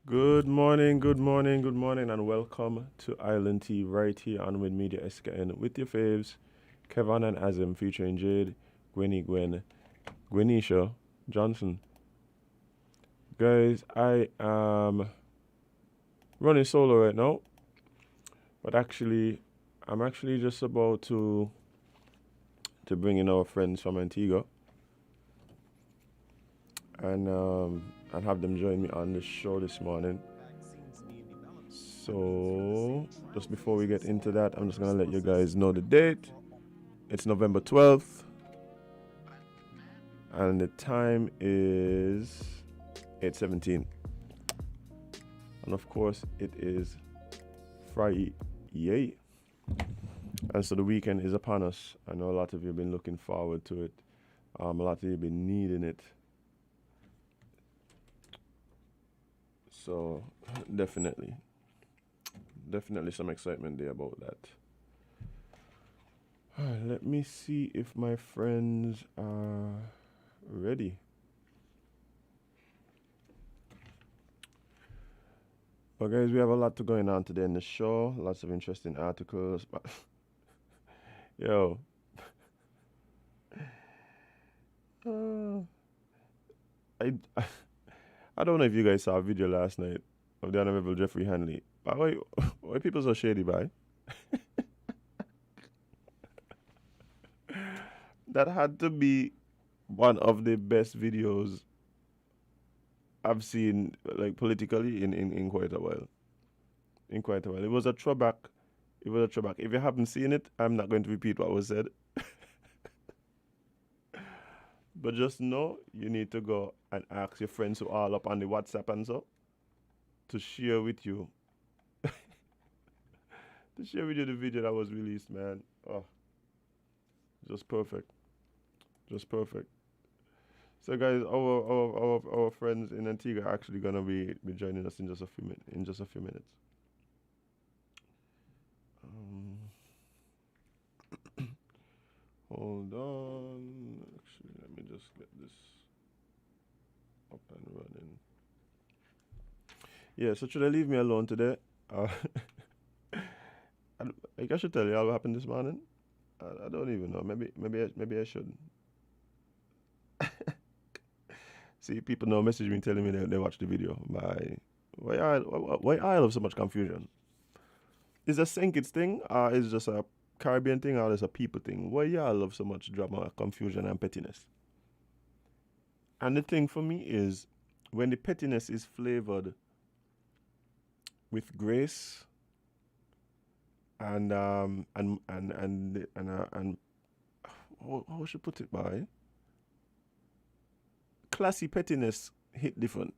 Good morning, good morning, good morning, and welcome to Island Tea right here on With Media SKN with your faves, Kevin and Azim featuring Jade, Gwenisha Johnson. Guys, I am running solo right now, but I'm actually just about to bring in our friends from Antigua and have them join me on the show this morning. So, just before we get into that, I'm just gonna let you guys know the date. It's November 12th, and the time is 8:17. And of course, it is Friday. Yay! And so the weekend is upon us. I know a lot of you have been looking forward to it. A lot of you have been needing it. So definitely some excitement there about that. Let me see if my friends are ready. Well, guys, we have a lot to going on today in the show. Lots of interesting articles. But yo, I I don't know if you guys saw a video last night of the Honorable Jeffrey Hanley. But why people so shady, by? That had to be one of the best videos I've seen, like politically, in quite a while. In quite a while. It was a throwback. It was a throwback. If you haven't seen it, I'm not going to repeat what was said. But just know you need to go and ask your friends who are all up on the WhatsApp and so to share with you. To share with you the video that was released, man. Oh, just perfect. Just perfect. So guys, our friends in Antigua are actually gonna be joining us in just a few minutes. Um, hold on. Actually, let me just get this up and running. Yeah, so should I leave me alone today? Uh, I should tell you all what happened this morning. I don't even know. Maybe I should. See, people now message me telling me they watch the video. Why I love so much confusion? Is a St. Kitts thing, or is just a Caribbean thing, or is a people thing? Why y'all love so much drama, confusion, and pettiness? And the thing for me is when the pettiness is flavored with grace and how should I put it by classy pettiness hit different.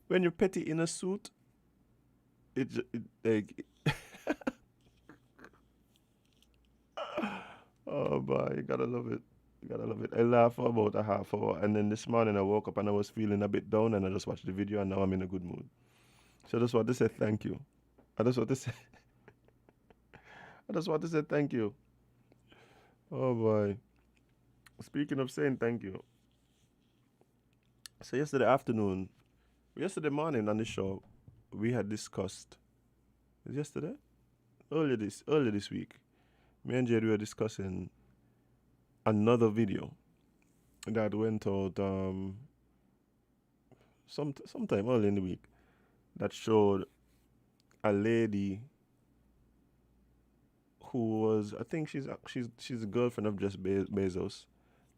When you're petty in a suit, it like oh boy, you gotta love it. You gotta love it. I laughed for about a half hour, and then this morning I woke up and I was feeling a bit down, and I just watched the video, and now I'm in a good mood. So I just want to say thank you. I just want to say, I just want to say thank you. Oh boy. Speaking of saying thank you, so yesterday morning on the show, we had discussed. Was it yesterday? Earlier this week, me and Jade were discussing another video that went out sometime early in the week that showed a lady who was, I think she's a girlfriend of Jeff Bezos,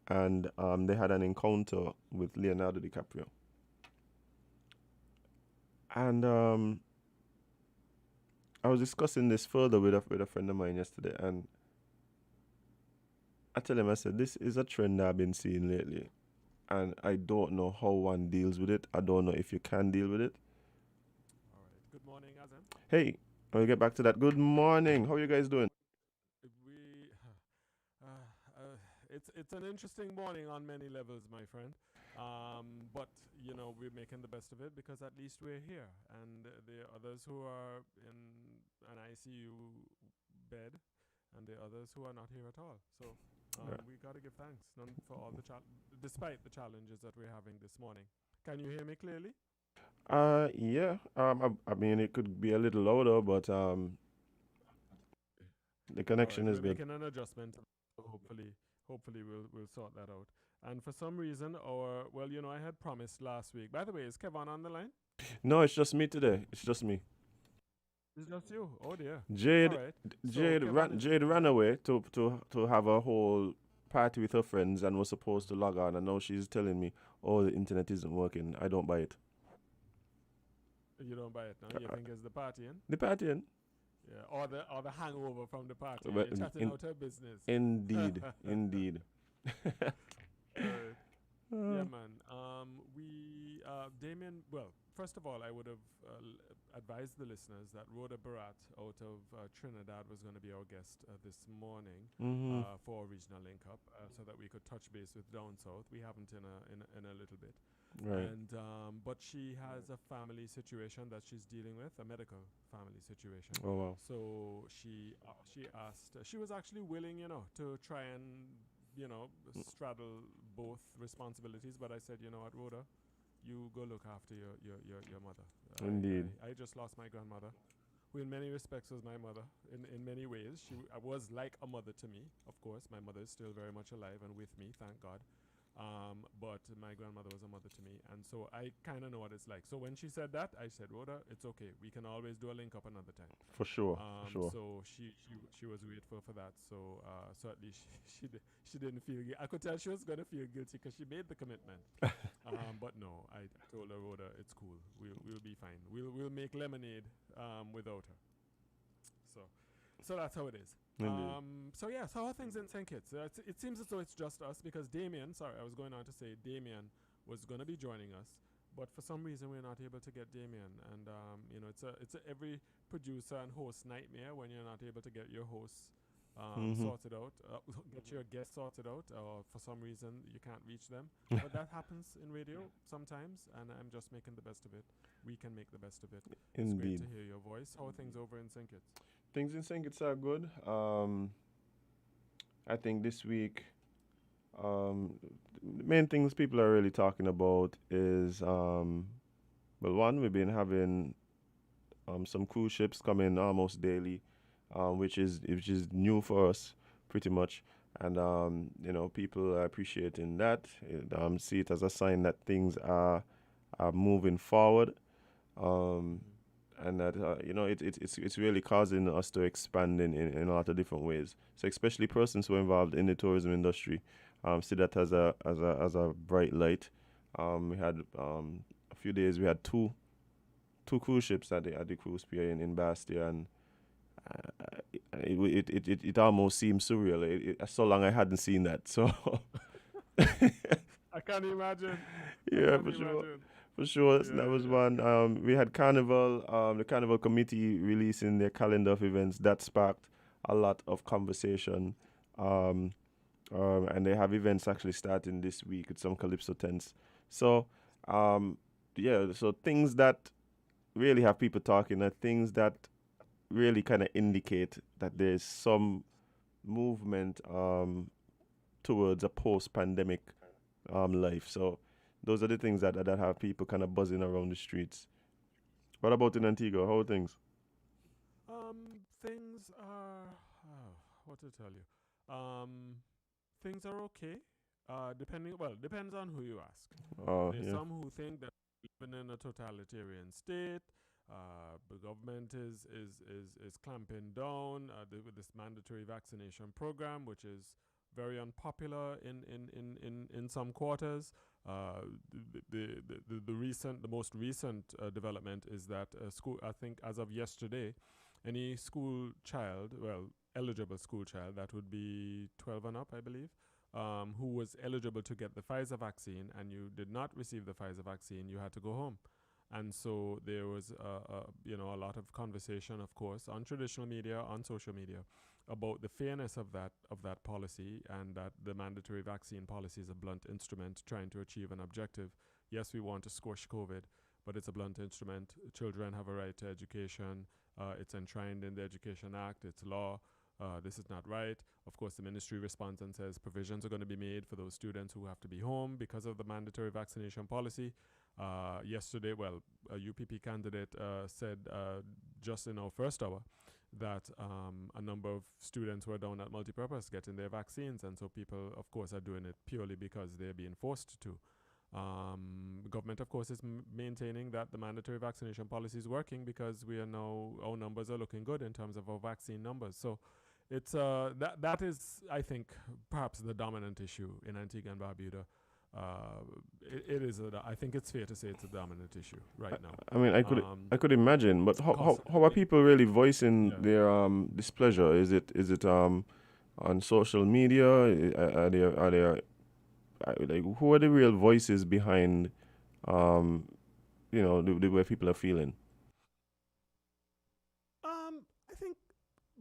and they had an encounter with Leonardo DiCaprio. And I was discussing this further with a friend of mine yesterday, and I tell him, I said, this is a trend I've been seeing lately, and I don't know how one deals with it. I don't know if you can deal with it. All right. Good morning, Azam. Hey, I'll get back to that. Good morning. How are you guys doing? We, it's an interesting morning on many levels, my friend. But we're making the best of it because at least we're here, and there are others who are in an ICU bed, and there are others who are not here at all. So Yeah. we got to give thanks for all despite the challenges that we're having this morning. Can you hear me clearly? Yeah. I mean, it could be a little louder, but the All right, connection is we're good. making an adjustment. So hopefully we'll sort that out. And for some reason, our well, I had promised last week. By the way, is Kevin on the line? No, it's just me today. It's just me. It's just you. Oh dear. All Jade, right. So Kevin is Jade ran away to have a whole party with her friends and was supposed to log on, and now she's telling me, "Oh, the internet isn't working. I don't buy it." you don't buy it now. You Uh, think it's the partying? the partying, Yeah. Or the hangover from the party. but You're chatting out her business. indeed, indeed. Alright. Yeah, Uh, man. Damien. Well, first of all, I would have advised the listeners that Rhoda Barat out of Trinidad was going to be our guest this morning mhm. for a regional link up, so that we could touch base with down south. We haven't in a little bit, Right. and but she has a family situation that she's dealing with, a medical family situation. Oh wow. So she asked. She was actually willing, to try and straddle both responsibilities. But I said, you know what, Rhoda, you go look after your mother. Indeed. I just lost my grandmother, who in many respects was my mother. In many ways, was like a mother to me. Of course, my mother is still very much alive and with me, thank God. But my grandmother was a mother to me, and so I kind of know what it's like. So when she said that, I said, Rhoda, it's okay. We can always do a link up another time. For sure. For sure. So she was grateful for that. So at least she didn't feel. I could tell she was gonna feel guilty because she made the commitment. But no, I told her, Rhoda, it's cool. We'll be fine. We'll make lemonade without her. So that's how it is. Indeed. So yeah, so how are things in St. Kitts? It seems as though it's just us because Damien. Sorry, I was going on to say Damien was going to be joining us, but for some reason we're not able to get Damien. And it's a every producer and host nightmare when you're not able to get your hosts Mhm. sorted out, get your guests sorted out, or for some reason you can't reach them. But that happens in radio sometimes, and I'm just making the best of it. We can make the best of it. It's great to Indeed. hear your voice. How are things over in St. Kitts? Things in St. Kitts are good. I think this week, the main things people are really talking about is, well, one, we've been having some cruise ships coming almost daily, which is new for us, pretty much. And people are appreciating that. See it as a sign that things are moving forward. Um, and that it's really causing us to expand in a lot of different ways. So especially persons who are involved in the tourism industry, see that as a bright light. We had a few days we had two cruise ships at the cruise pier in Bastia, and it almost seemed surreal. So long I hadn't seen that. So I can't imagine. I yeah, can't for sure. imagine. For sure, Yeah, that was yeah. one. We had Carnival, the Carnival committee releasing their calendar of events. That sparked a lot of conversation. Um, and they have events actually starting this week with some Calypso tents. So, um, yeah, so things that really have people talking are things that really kind of indicate that there's some movement towards a post-pandemic life. So those are the things that have people kind of buzzing around the streets. What about in Antigua? How are things? Things are. What to tell you? Things are okay. Depends on who you ask. There's Yeah. some who think that we're living in a totalitarian state. The government is clamping down with this mandatory vaccination program, which is very unpopular in some quarters. The most recent development is that school. I think as of yesterday, any school child, well, eligible school child, that would be 12 and up, I believe, who was eligible to get the Pfizer vaccine and you did not receive the Pfizer vaccine, you had to go home. And so there was, a lot of conversation, of course, on traditional media, on social media, about the fairness of that policy, and that the mandatory vaccine policy is a blunt instrument trying to achieve an objective. Yes, we want to squash COVID, but it's a blunt instrument. Children have a right to education. It's enshrined in the Education Act. It's law. This is not right. Of course, the ministry responds and says provisions are going to be made for those students who have to be home because of the mandatory vaccination policy. Yesterday, well, a UPP candidate said just in our first hour that a number of students were down at multipurpose getting their vaccines, and so people, of course, are doing it purely because they're being forced to. Government, of course, is maintaining that the mandatory vaccination policy is working because we are now, our numbers are looking good in terms of our vaccine numbers. So it's that is, I think, perhaps the dominant issue in Antigua and Barbuda. It is. I think it's fair to say it's a dominant issue right now. I mean, I could imagine, but how are people really voicing their displeasure? Is it on social media? Are there like, who are the real voices behind the way people are feeling? I think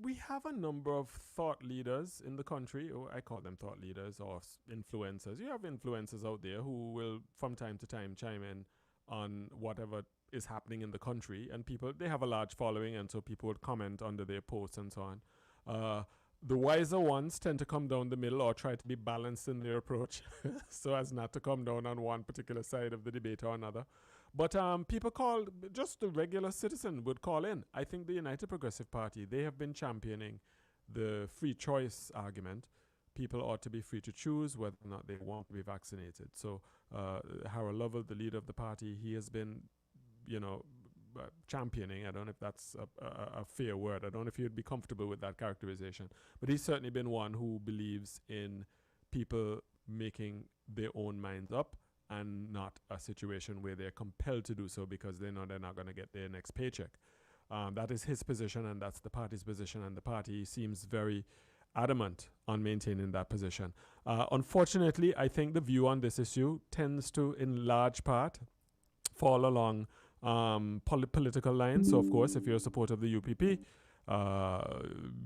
we have a number of thought leaders in the country, or I call them thought leaders or influencers. You have influencers out there who will, from time to time, chime in on whatever is happening in the country, and people, they have a large following, and so people would comment under their posts and so on. The wiser ones tend to come down the middle or try to be balanced in their approach so as not to come down on one particular side of the debate or another. But people call, just the regular citizen would call in. I think the United Progressive Party, they have been championing the free choice argument. People ought to be free to choose whether or not they want to be vaccinated. So Harold Lovell, the leader of the party, he has been, championing. I don't know if that's a fair word. I don't know if you'd be comfortable with that characterization. But he's certainly been one who believes in people making their own minds up and not a situation where they're compelled to do so because they know they're not going to get their next paycheck. That is his position, and that's the party's position, and the party seems very adamant on maintaining that position. Unfortunately, I think the view on this issue tends to, in large part, fall along political lines. So, of course, if you're a supporter of the UPP,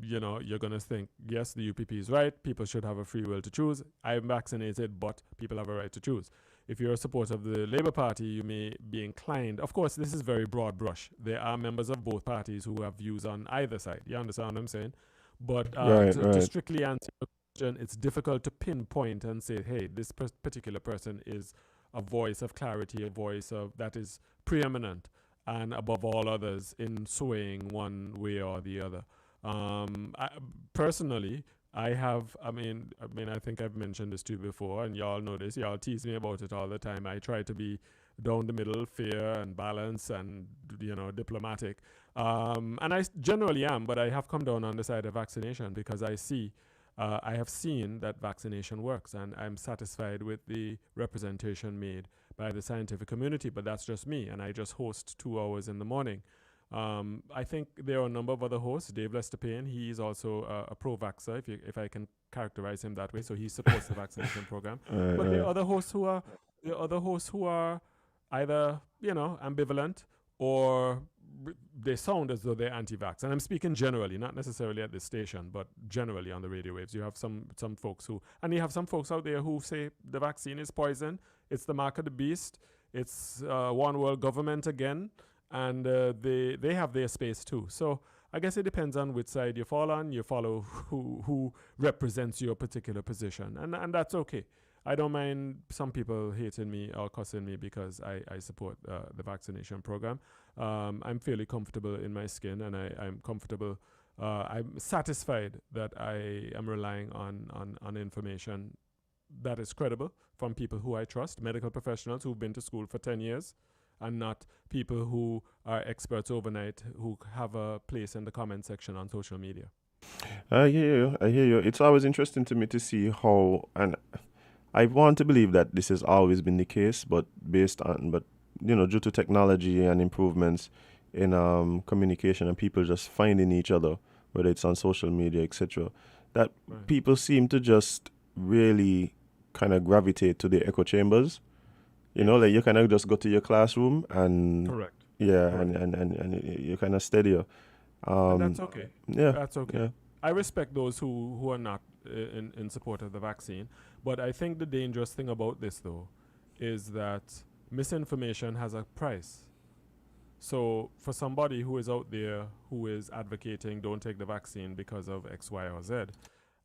you're going to think, yes, the UPP is right. People should have a free will to choose. I'm vaccinated, but people have a right to choose. If you're a supporter of the Labour Party, you may be inclined. Of course, this is very broad brush. There are members of both parties who have views on either side. You understand what I'm saying? But to strictly answer the question, it's difficult to pinpoint and say, hey, this particular person is a voice of clarity, a voice of that is preeminent and above all others in swaying one way or the other. Personally, I think I've mentioned this to you before, and y'all know this. Y'all tease me about it all the time. I try to be down the middle, fair and balanced and, diplomatic. And I generally am, but I have come down on the side of vaccination because I have seen that vaccination works, and I'm satisfied with the representation made by the scientific community, but that's just me, and I just host 2 hours in the morning. I think there are a number of other hosts. Dave Lester Payne, he's also a pro-vaxxer, if I can characterize him that way, so he supports the vaccination program. But there are other hosts who are either, ambivalent or they sound as though they're anti-vax. And I'm speaking generally, not necessarily at this station, but generally on the radio waves. You have some folks you have some folks out there who say the vaccine is poison, it's the mark of the beast, it's one world government again, and they have their space too. So I guess it depends on which side you fall on. You follow who represents your particular position, and that's okay. I don't mind some people hating me or cussing me because I support the vaccination program. I'm fairly comfortable in my skin, and I'm comfortable. I'm satisfied that I am relying on information that is credible from people who I trust, medical professionals who've been to school for 10 years, and not people who are experts overnight who have a place in the comment section on social media. I hear you. It's always interesting to me to see how, and I want to believe that this has always been the case, but due to technology and improvements in communication and people just finding each other, whether it's on social media, etc., that people seem to just really kind of gravitate to the echo chambers. Like you kind of just go to your classroom and correct. Yeah, correct. And you kind of steady. And that's okay. Yeah, that's okay. Yeah. I respect those who are not in support of the vaccine, but I think the dangerous thing about this, though, is that misinformation has a price. So for somebody who is out there who is advocating don't take the vaccine because of X, Y, or Z,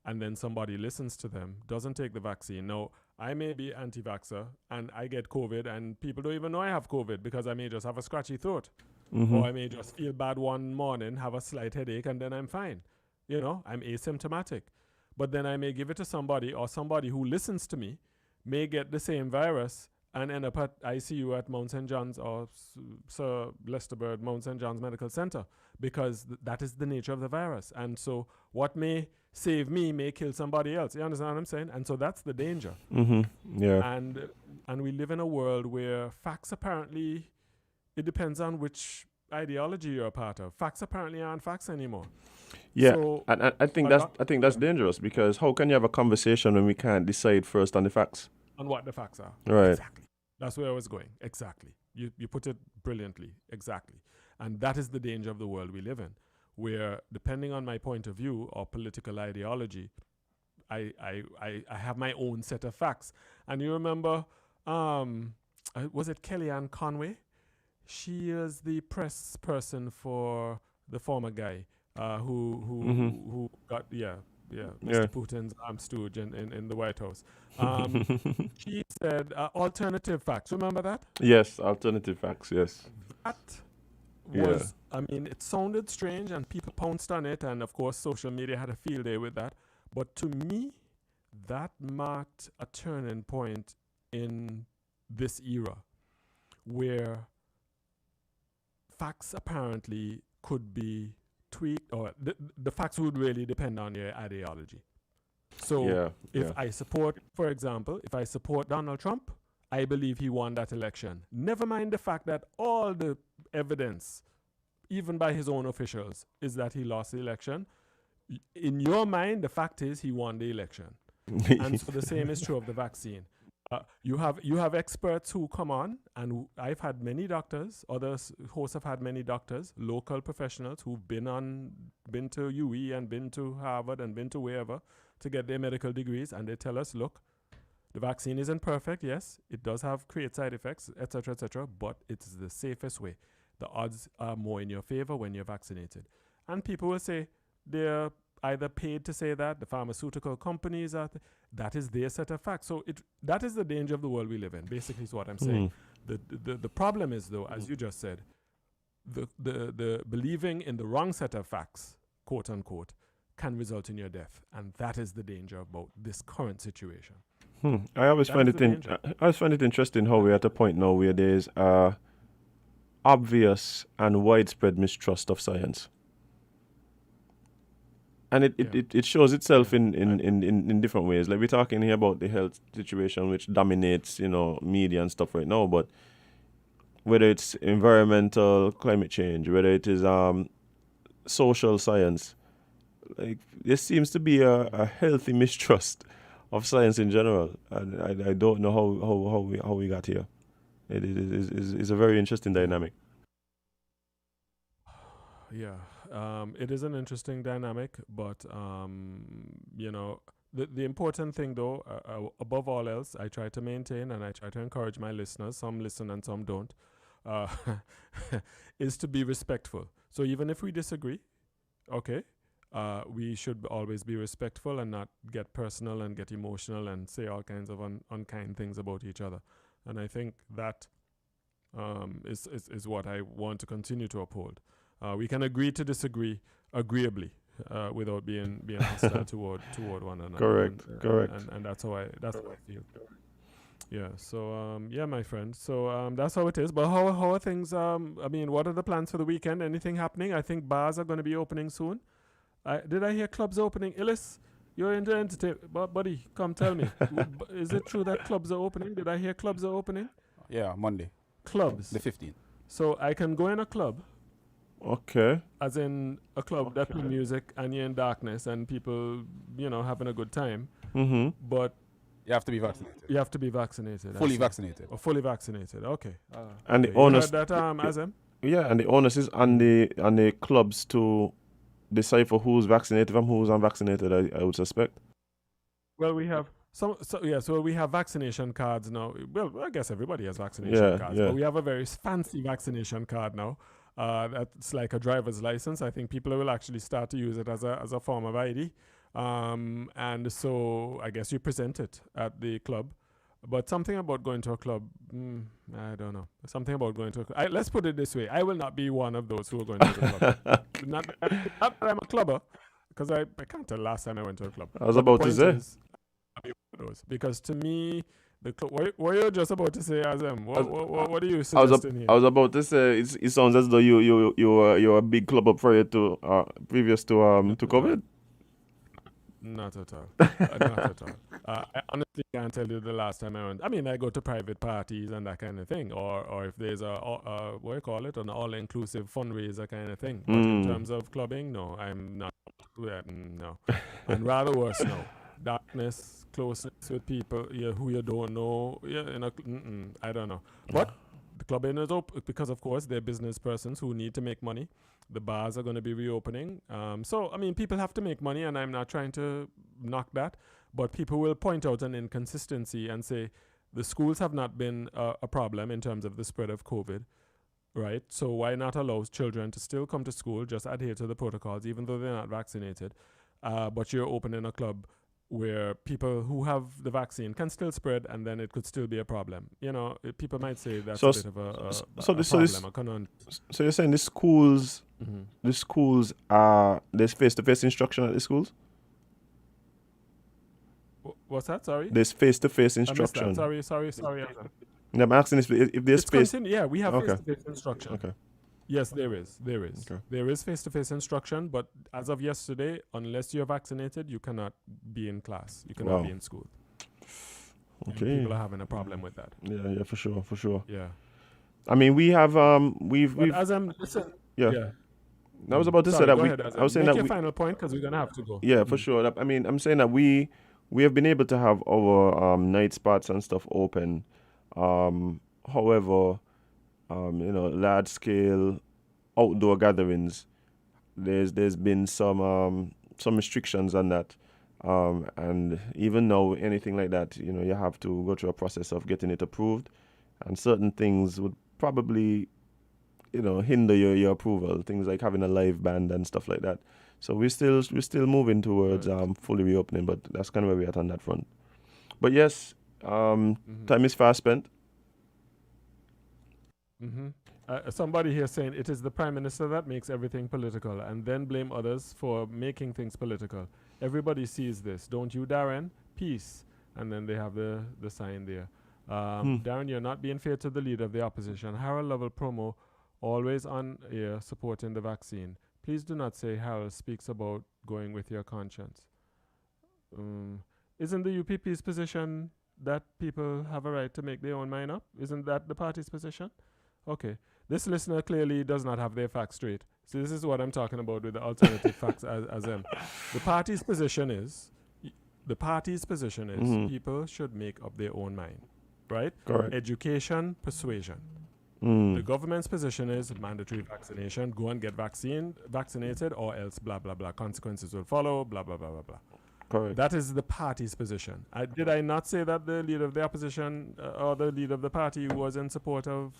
and then somebody listens to them, doesn't take the vaccine. Now, I may be anti-vaxxer and I get COVID and people don't even know I have COVID because I may just have a scratchy throat. Or I may just feel bad one morning, have a slight headache, and then I'm fine. I'm asymptomatic. But then I may give it to somebody, or somebody who listens to me may get the same virus and end up at ICU at Mount St. John's or Sir Lester Bird Mount St. John's Medical Center, because that is the nature of the virus. And so what may save me may kill somebody else. You understand what I'm saying? And so that's the danger. Yeah. And we live in a world where facts apparently, it depends on which ideology you're a part of. Facts apparently aren't facts anymore. Yeah, So, and I think that's dangerous, because how can you have a conversation when we can't decide first on the facts? on what the facts are. Right. Exactly. That's where I was going. Exactly. You put it brilliantly. Exactly. And that is the danger of the world we live in, where depending on my point of view or political ideology, I have my own set of facts. And you remember, was it Kellyanne Conway? She is the press person for the former guy who got Mr. Putin's arm stooge in the White House. She said alternative facts. Remember that? Yes, alternative facts. Yes. That was, I mean, it sounded strange and people pounced on it, and of course social media had a field day with that. But to me, that marked a turning point in this era where facts apparently could be tweaked, or the facts would really depend on your ideology. So if I support, for example, if I support Donald Trump, I believe he won that election. Never mind the fact that all the evidence, even by his own officials, is that he lost the election. In your mind, the fact is he won the election. And so the same is true of the vaccine. You have experts who come on, and I've had many doctors, other hosts have had many doctors, local professionals who've been to UE and been to Harvard and been to wherever to get their medical degrees, and they tell us, look, the vaccine isn't perfect, yes, it does create side effects, etc., but it's the safest way. The odds are more in your favor when you're vaccinated. And people will say they're either paid to say that, the pharmaceutical companies are, that is their set of facts. So that is the danger of the world we live in, basically is what I'm saying. The problem is, though, as you just said, the believing in the wrong set of facts, quote unquote, can result in your death. And that is the danger about this current situation. I always find it interesting how we're at a point now where there's obvious and widespread mistrust of science. And it shows itself in different ways. Like, we're talking here about the health situation, which dominates, media and stuff right now. But whether it's environmental, climate change, whether it is social science, like, there seems to be a healthy mistrust of science in general. And I don't know how we got here. It is a very interesting dynamic. Yeah. It is an interesting dynamic, but the important thing, though, above all else, I try to maintain and I try to encourage my listeners, some listen and some don't, is to be respectful. So even if we disagree, okay, we should always be respectful and not get personal and get emotional and say all kinds of unkind things about each other. And I think that is what I want to continue to uphold. We can agree to disagree agreeably without being hostile toward one another. Correct. And that's how I feel. Yeah. So my friend. So that's how it is. But how are things? What are the plans for the weekend? Anything happening? I think bars are going to be opening soon. Did I hear clubs opening? Illis, you're into entertainment, buddy. Come tell me. Is it true that clubs are opening? Did I hear clubs are opening? Yeah, Monday. Clubs. The 15th. So I can go in a club. Okay. As in a club that play music and you're in darkness and people, having a good time. Mm-hmm. But you have to be vaccinated. You have to be vaccinated. Fully vaccinated. Or fully vaccinated. Okay. And the onus. You heard that, Azem? Yeah, and the onus is on the clubs to decipher who's vaccinated and who's unvaccinated. I would suspect. Well, we have so we have vaccination cards now. Well, I guess everybody has vaccination cards, but we have a very fancy vaccination card now. That's like a driver's license. I think people will actually start to use it as a form of ID. And so I guess you present it at the club But something about going to a club, I don't know. Something about going to a club. Let's put it this way: I will not be one of those who are going to the club. Not that I'm a clubber, because I can't tell last time I went to a club. I was But the about to point say. is, I'll be one of those. Because to me, the club. What you just about to say, Azem? What are you suggesting here? I was about to say it sounds as though you're a big club up prior to previous to COVID. Not at all. Not at all. I honestly can't tell you the last time I went. I mean, I go to private parties and that kind of thing, or if there's what do you call it, an all-inclusive fundraiser kind of thing. But in terms of clubbing, no, I'm not. No, and rather worse, no. Darkness, closeness with people who you don't know. I don't know. But the clubbing is open because, of course, they're business persons who need to make money. The bars are going to be reopening. So, I mean, people have to make money, and I'm not trying to knock that. But people will point out an inconsistency and say the schools have not been a problem in terms of the spread of COVID, right? So why not allow children to still come to school, just adhere to the protocols, even though they're not vaccinated? But you're opening a club where people who have the vaccine can still spread, and then it could still be a problem. People might say that's a bit of a problem, a conundrum. So you're saying the schools, there's face-to-face instruction at the schools? What's that? Sorry? There's face-to-face I missed instruction. that. Sorry. No, I'm asking if there's space. Yeah, we have Okay. face-to-face instruction. Okay. Yes, there is. Okay. There is face-to-face instruction, but as of yesterday, unless you're vaccinated, you cannot be in class. You cannot Wow. be in school. And Okay. people are having a problem with that. Yeah, for sure. Yeah. I mean, we have we've But as I'm listen, yeah. I was about to say Sorry, that go we. ahead, Azam. I was saying Make that your we. final point because we're gonna have to go. Yeah, for sure. I mean, I'm saying that we have been able to have our night spots and stuff open. However, large scale outdoor gatherings, there's been some restrictions on that. And even now, anything like that, you have to go through a process of getting it approved, and certain things would probably, hinder your approval. Things like having a live band and stuff like that. So we're still moving towards fully reopening, but that's kind of where we're at on that front. But yes, time is fast spent. Somebody here saying it is the prime minister that makes everything political and then blame others for making things political. Everybody sees this, don't you, Darren? Peace. And then they have the sign there. Darren, you're not being fair to the leader of the opposition. Harold Lovell promo, always on air supporting the vaccine. Please do not say Harold speaks about going with your conscience. Isn't the UPP's position that people have a right to make their own mind up? Isn't that the party's position? Okay. This listener clearly does not have their facts straight. So this is what I'm talking about with the alternative facts as them. The party's position is people should make up their own mind, right? Correct. Education, persuasion. The government's position is mandatory vaccination. Go and get vaccinated, or else blah blah blah. Consequences will follow. Blah blah blah blah blah. Correct. That is the party's position. Did I not say that the leader of the opposition or the leader of the party was in support of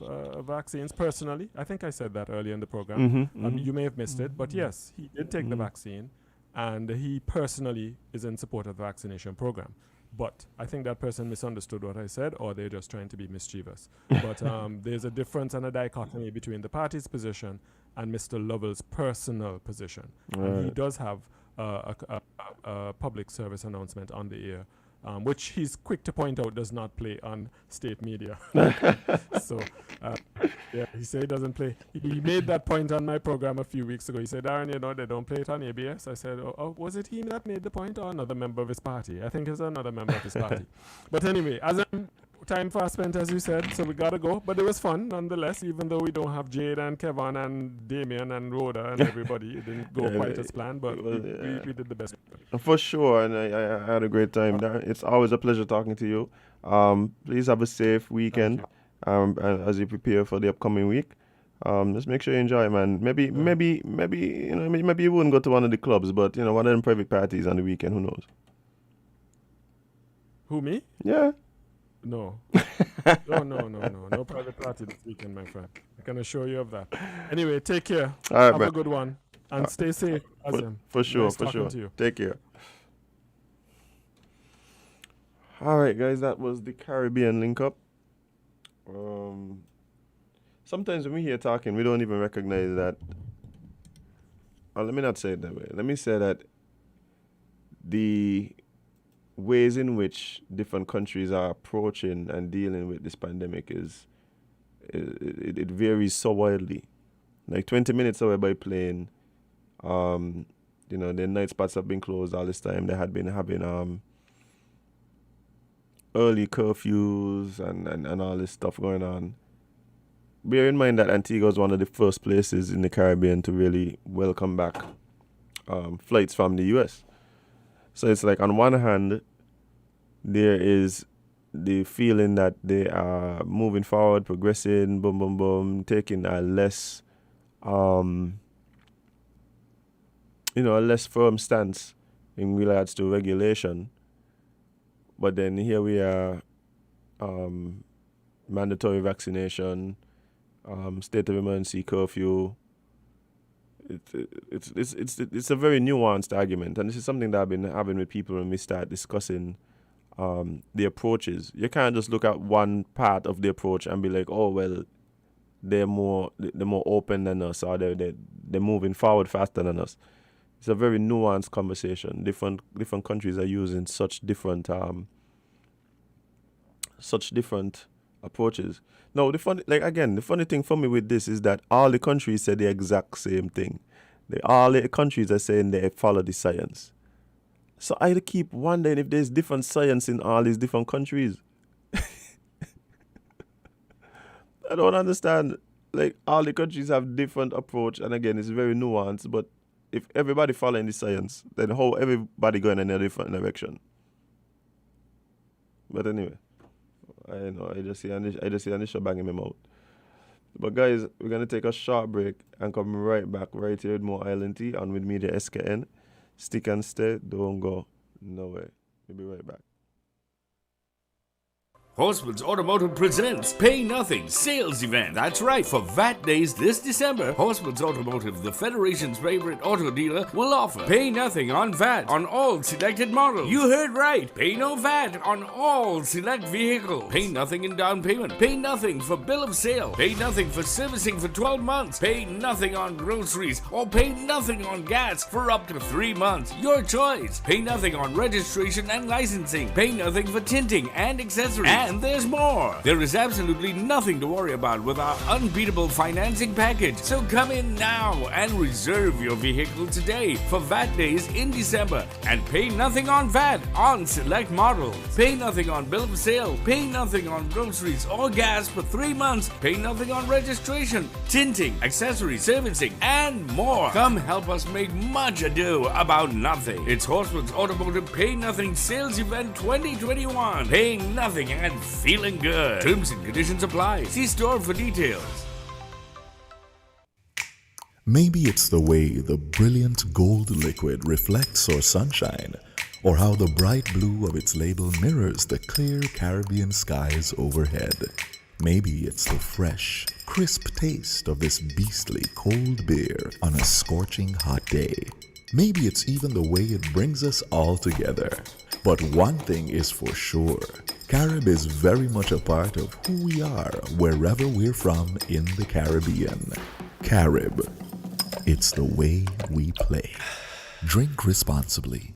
vaccines personally? I think I said that earlier in the program. You may have missed it, but yes, he did take the vaccine, and he personally is in support of the vaccination program. But I think that person misunderstood what I said, or they're just trying to be mischievous. But there's a difference and a dichotomy between the party's position and Mr. Lovell's personal position. And he does have a public service announcement on the air, which he's quick to point out does not play on state media. So, he said he doesn't play. He made that point on my program a few weeks ago. He said, Darren, they don't play it on ABS. I said, oh, was it him that made the point, or another member of his party? I think it's another member of his party. But anyway, time fast spent, as you said, so we gotta go. But it was fun nonetheless, even though we don't have Jade and Kevin and Damien and Rhoda and everybody. It didn't go quite as planned, but we did the best. For sure, and I had a great time. It's always a pleasure talking to you. Please have a safe weekend and as you prepare for the upcoming week. Just make sure you enjoy, man. Maybe you wouldn't go to one of the clubs, but one of them private parties on the weekend. Who knows? Who, me? Yeah. No. No private party this weekend, my friend. I can assure you of that. Anyway, take care. All right, have man. a good one. And stay safe. For sure, Nice for talking sure. to you. Take care. All right, guys, that was the Caribbean link up. Sometimes when we hear talking, we don't even recognize that. Let me not say it that way. Let me say that the ways in which different countries are approaching and dealing with this pandemic it varies so widely. Like 20 minutes away by plane, the night spots have been closed all this time. They had been having early curfews and all this stuff going on. Bear in mind that Antigua is one of the first places in the Caribbean to really welcome back flights from the US. So it's like on one hand, there is the feeling that they are moving forward, progressing, boom, boom, boom, taking a less, a less firm stance in regards to regulation. But then here we are, mandatory vaccination, state of emergency curfew. It's a very nuanced argument, and this is something that I've been having with people when we start discussing the approaches. You can't just look at one part of the approach and be like, oh well, they're more open than us, or they're moving forward faster than us. It's a very nuanced conversation. Different countries are using such different approaches. Now, the funny thing for me with this is that all the countries say the exact same thing. All the countries are saying they follow the science. So I keep wondering if there's different science in all these different countries. I don't understand. Like, all the countries have different approach, and again, it's very nuanced. But if everybody following the science, then how everybody going in a different direction? But anyway, I just see Anisha banging him out. But guys, we're gonna take a short break and come right back right here with more Island Tea and with me, the SKN. Stick and stay, don't go nowhere. We'll be right back. Horseman's Automotive presents Pay Nothing Sales Event. That's right, for VAT Days this December, Horseman's Automotive, the Federation's favorite auto dealer, will offer Pay Nothing on VAT on all selected models. You heard right, pay no VAT on all select vehicles. Pay nothing in down payment. Pay nothing for bill of sale. Pay nothing for servicing for 12 months. Pay nothing on groceries or pay nothing on gas for up to 3 months. Your choice. Pay nothing on registration and licensing. Pay nothing for tinting and accessories. And there's more. There is absolutely nothing to worry about with our unbeatable financing package. So come in now and reserve your vehicle today for VAT Days in December and pay nothing on VAT on select models. Pay nothing on bill of sale. Pay nothing on groceries or gas for 3 months. Pay nothing on registration, tinting, accessories, servicing, and more. Come help us make much ado about nothing. It's Horseman's Automotive Pay Nothing Sales Event 2021. Paying nothing and feeling good. Terms and conditions apply. See store for details. Maybe it's the way the brilliant gold liquid reflects our sunshine, or how the bright blue of its label mirrors the clear Caribbean skies overhead. Maybe it's the fresh, crisp taste of this beastly cold beer on a scorching hot day. Maybe it's even the way it brings us all together. But one thing is for sure, Carib is very much a part of who we are wherever we're from in the Caribbean. Carib, it's the way we play. Drink responsibly.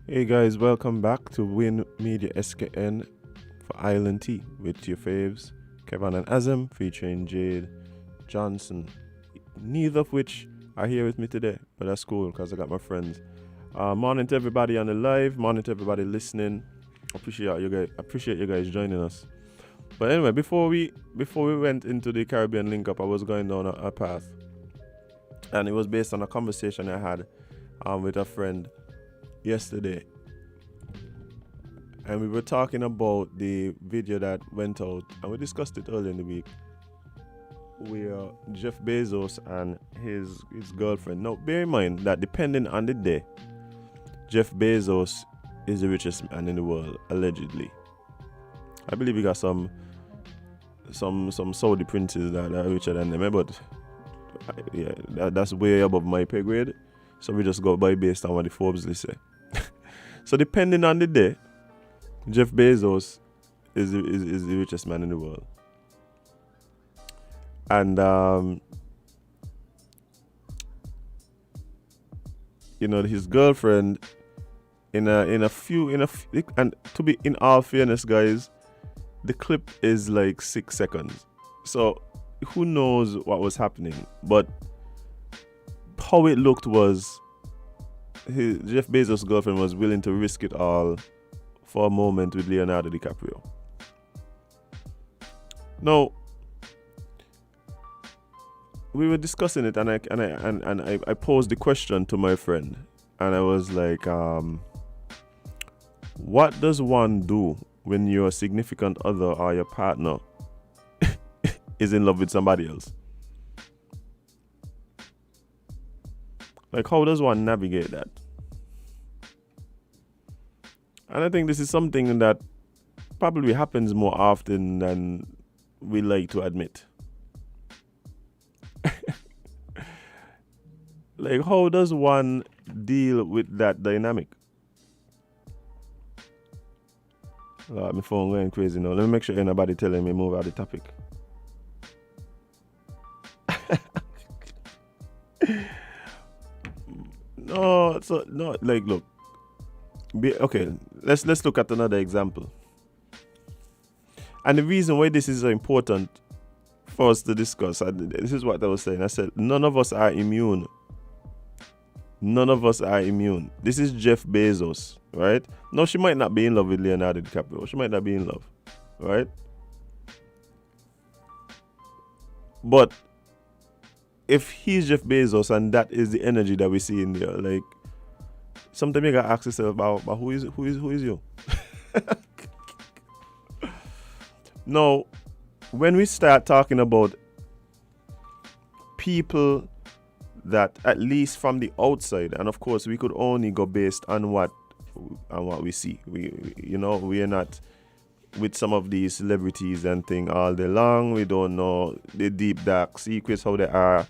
Hey guys, welcome back to Win Media SKN for Island Tea with your faves, Kevin and Azam, featuring Jade Johnson. Neither of which are here with me today, but that's cool because I got my friends. Morning to everybody on the live, morning to everybody listening. Appreciate you guys joining us. But anyway, before we went into the Caribbean link up, I was going down a path, and it was based on a conversation I had with a friend yesterday, and we were talking about the video that went out, and we discussed it earlier in the week, where Jeff Bezos and his girlfriend. Now, bear in mind that depending on the day, Jeff Bezos is the richest man in the world, allegedly. I believe he got some Saudi princes that are richer than them, but yeah, that's way above my pay grade. So we just go by based on what the Forbes list say. So depending on the day, Jeff Bezos is the richest man in the world. And his girlfriend and to be in all fairness, guys, the clip is like 6 seconds. So who knows what was happening, but how it looked was Jeff Bezos' girlfriend was willing to risk it all for a moment with Leonardo DiCaprio. Now, we were discussing it, and I posed the question to my friend, and I was like, what does one do when your significant other or your partner is in love with somebody else? Like, how does one navigate that? And I think this is something that probably happens more often than we like to admit. Like, how does one deal with that dynamic? My phone going crazy now. Let me make sure ain't nobody telling me move out the topic. Look. Okay, let's look at another example. And the reason why this is so important for us to discuss, and this is what I was saying. I said, none of us are immune. None of us are immune. This is Jeff Bezos, right? No, she might not be in love with Leonardo DiCaprio. She might not be in love, right? But if he's Jeff Bezos and that is the energy that we see in there, like, sometimes you gotta ask yourself about who is you? Now, when we start talking about people that, at least from the outside, and of course we could only go based on what we see. We are not with some of these celebrities and thing all day long. We don't know the deep dark secrets, how they are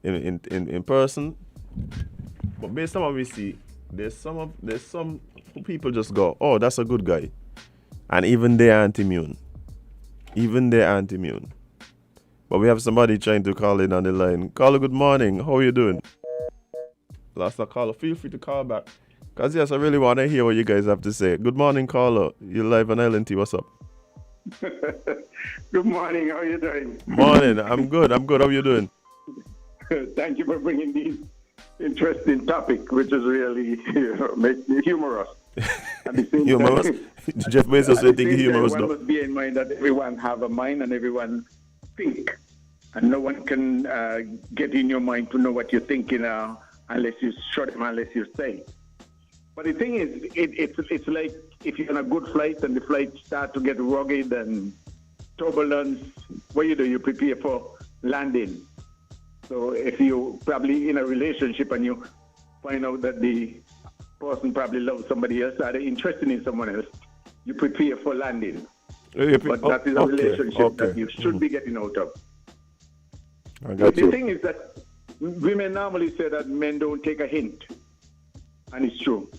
in person. But based on what we see, there's some people just go, oh, that's a good guy, and even they aren't immune. But we have somebody trying to call in on the line. Caller, good morning. How are you doing? Last caller, feel free to call back. Because yes, I really want to hear what you guys have to say. Good morning, caller. You're live on Island Tea. What's up? Good morning. How are you doing? Morning. I'm good. How are you doing? Thank you for bringing this interesting topic, which is really makes me humorous. At the same humorous? Time, Jeff Bezos said think humorous. One must bear in mind that everyone have a mind and everyone think, and no one can get in your mind to know what you're thinking unless you shut them, unless you say. But the thing is, it's like if you're on a good flight and the flight start to get rugged and turbulence, what you do? You prepare for landing. So if you probably in a relationship and you find out that the person probably loves somebody else or they're interested in someone else, you prepare for landing. But that is a relationship that you should be getting out of. The thing is that women normally say that men don't take a hint. And it's true.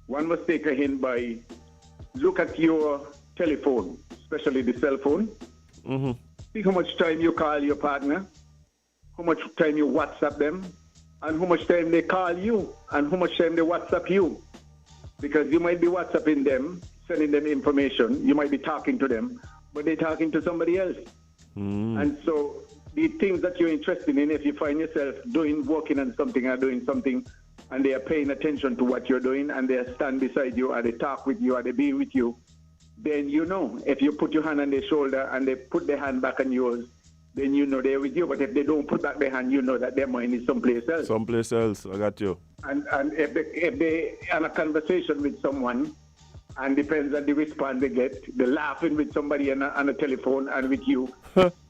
One must take a hint by look at your telephone, especially the cell phone. Mm-hmm. See how much time you call your partner, how much time you WhatsApp them, and how much time they call you, and how much time they WhatsApp you. because you might be WhatsApping them, sending them information, you might be talking to them, but they're talking to somebody else. And so the things that you're interested in, if you find yourself working on something or doing something, and they are paying attention to what you're doing, and they stand beside you, or they talk with you, or they be with you, then you know. If you put your hand on their shoulder and they put their hand back on yours, then you know they're with you. But if they don't put back their hand, you know that their mind is someplace else. Someplace else, I got you. And if they have a conversation with someone, and depends on the response they get, they're laughing with somebody on a telephone and with you.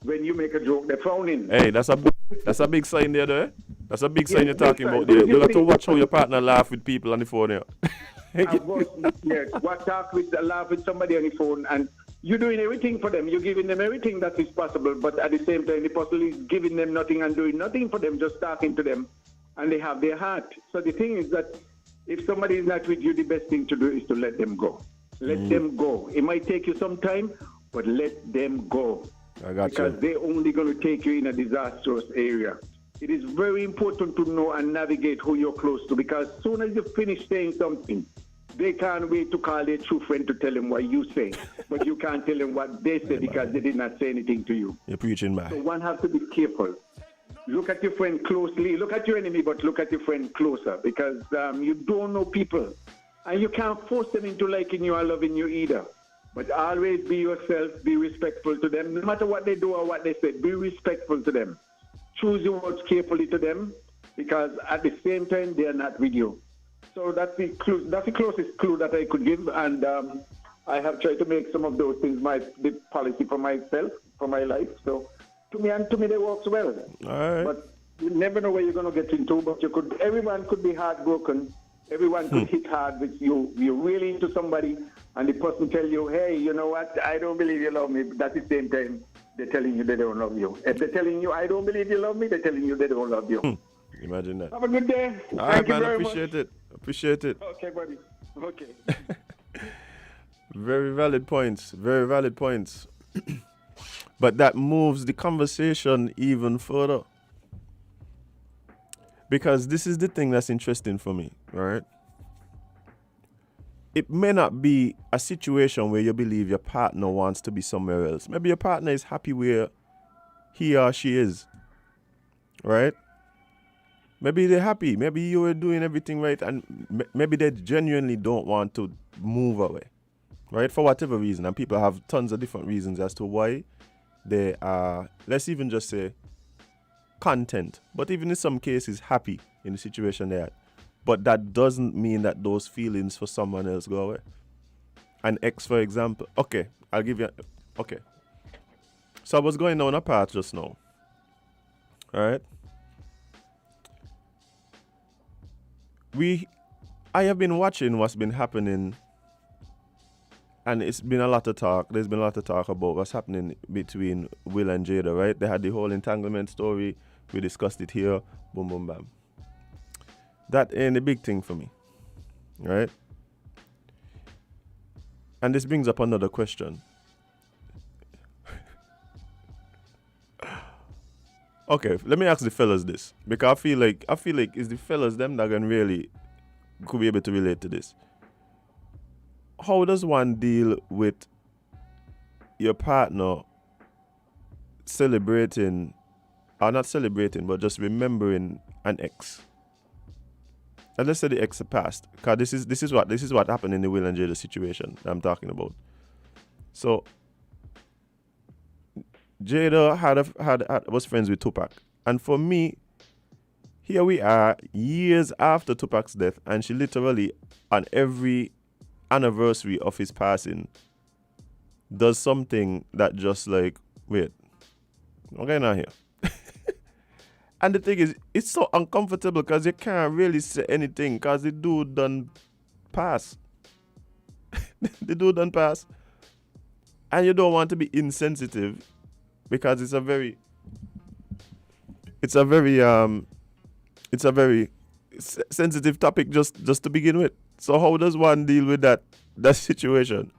When you make a joke, they're frowning. Hey, that's a big sign there, though. That's a big sign you're big talking sign. about there. You got to watch how your partner laugh with people on the phone here. Yes, laugh with somebody on the phone, and you're doing everything for them. You're giving them everything that is possible, but at the same time, the person is giving them nothing and doing nothing for them, just talking to them, and they have their heart. So the thing is that if somebody is not with you, the best thing to do is to let them go. Let them go. It might take you some time, but let them go. I got because you. they're only going to take you in a disastrous area. It is very important to know and navigate who you're close to, because as soon as you finish saying something, they can't wait to call their true friend to tell them what you say. But you can't tell them what they say because they did not say anything to you. You're preaching, man. So one has to be careful. Look at your friend closely. Look at your enemy, but look at your friend closer, because you don't know people. And you can't force them into liking you or loving you either. But always be yourself, be respectful to them. No matter what they do or what they say, be respectful to them. Choose your words carefully to them, because at the same time, they are not with you. So that's the closest clue that I could give. And I have tried to make some of those things the policy for myself, for my life. So to me, they works well. All right. But you never know where you're going to get into. But everyone could be heartbroken. Everyone could hit hard with you. You're really into somebody, and the person tell you, hey, you know what? I don't believe you love me. But at the same time, they're telling you they don't love you. If they're telling you, I don't believe you love me, they're telling you they don't love you. Imagine that. Have a good day. All right, Thank you man. very Appreciate much. it. Appreciate it. Okay, buddy. Okay. Very valid points. Very valid points. But that moves the conversation even further. Because this is the thing that's interesting for me, right? It may not be a situation where you believe your partner wants to be somewhere else. Maybe your partner is happy where he or she is, right? Maybe they're happy. Maybe you were doing everything right, and maybe they genuinely don't want to move away, right? For whatever reason. And people have tons of different reasons as to why they are, let's even just say, content, but even in some cases happy in the situation they're at. But that doesn't mean that those feelings for someone else go away. An ex, for example. Okay, I'll give you. Okay. So I was going down a path just now. All right. I have been watching what's been happening, and it's been a lot of talk. There's been a lot of talk about what's happening between Will and Jada, right? They had the whole entanglement story. We discussed it here. Boom, boom, bam. That ain't a big thing for me, right? And this brings up another question. Okay, let me ask the fellas this, because I feel like it's the fellas them that can really could be able to relate to this. How does one deal with your partner celebrating, or not celebrating, but just remembering an ex? And let's say the ex passed, because this is what happened in the Will and Jada situation that I'm talking about. So Jada was friends with Tupac, and for me, here we are years after Tupac's death, and she literally on every anniversary of his passing does something that just like, wait, okay, now here. And the thing is, it's so uncomfortable because you can't really say anything because the dude done pass. The dude done pass. And you don't want to be insensitive because it's a very sensitive topic just to begin with. So how does one deal with that situation?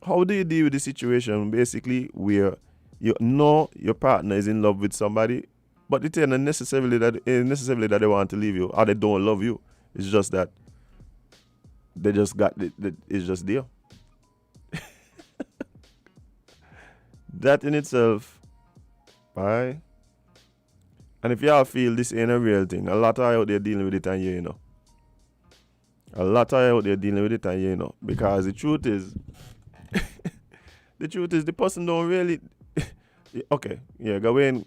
How do you deal with the situation basically where you know your partner is in love with somebody, but it ain't necessarily that they want to leave you or they don't love you? It's just that they just got it's just there. That in itself, right? And if y'all feel this ain't a real thing, a lot of you out there dealing with it and you know. A lot of you out there dealing with it and you know. Because the truth is, the person don't really okay, yeah, go in.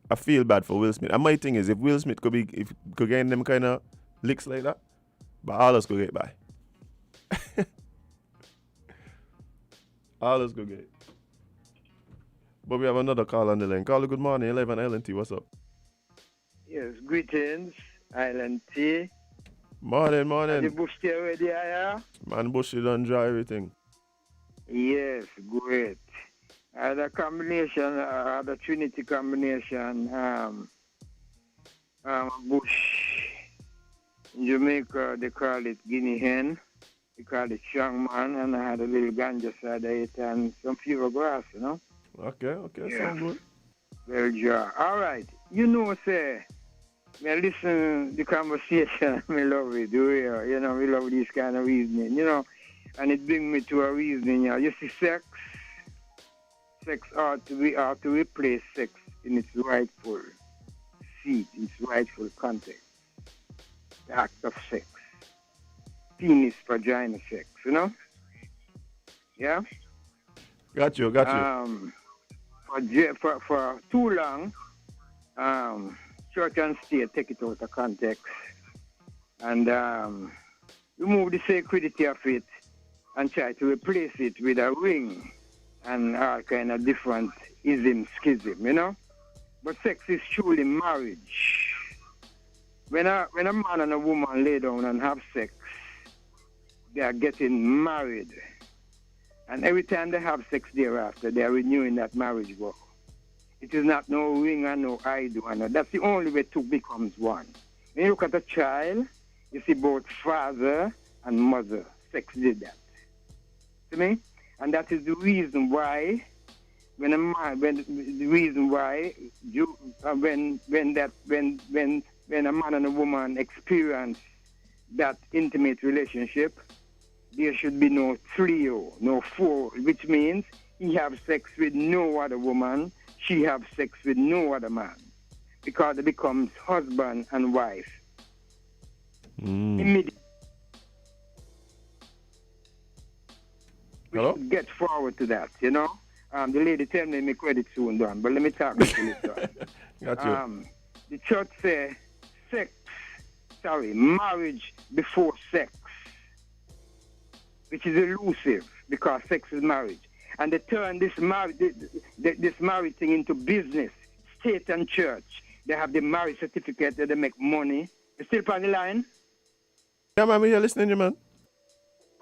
I feel bad for Will Smith. And my thing is, if Will Smith could get them kind of licks like that, but all us could get by. All us could get. But we have another call on the line. Caller, good morning. 11 LNT, what's up? Yes, greetings, Island T. Morning, The morning. bush tea already, yeah? Man, Bushy done dry everything. Yes, great. The combination, the Trinity combination, bush. In Jamaica, they call it guinea hen. They call it strong man, and I had a little ganja side of it and some fever grass, you know? Okay, Yeah. sound good. Well, yeah. All right. You know, say, me listen the conversation, me love it, you know, we love this kind of reasoning, you know, and it brings me to a reasoning, you know. You see, sex ought to replace sex in its rightful seat, its rightful context. The act of sex. Penis, vagina sex, you know? Yeah? Got you. For too long, church and state take it out of context and remove the sacredity of it and try to replace it with a ring and all kind of different schism, you know? But sex is truly marriage. When a man and a woman lay down and have sex, they are getting married. And every time they have sex thereafter, they are renewing that marriage vow. It is not no ring and no I do. And that's the only way two becomes one. When you look at a child, you see both father and mother. Sex did that. See me? And that is the reason why when a man and a woman experience that intimate relationship, there should be no trio, no four, which means he have sex with no other woman, she have sex with no other man, because it becomes husband and wife. Immediately. We Hello? should get forward to that, you know. The lady tell me my credit soon done, but let me talk until it's done. Got you. The church say marriage before sex, which is elusive because sex is marriage. And they turn this marriage thing into business, state and church. They have the marriage certificate that they make money. You still on the line? Yeah, man, we here listening to you, man.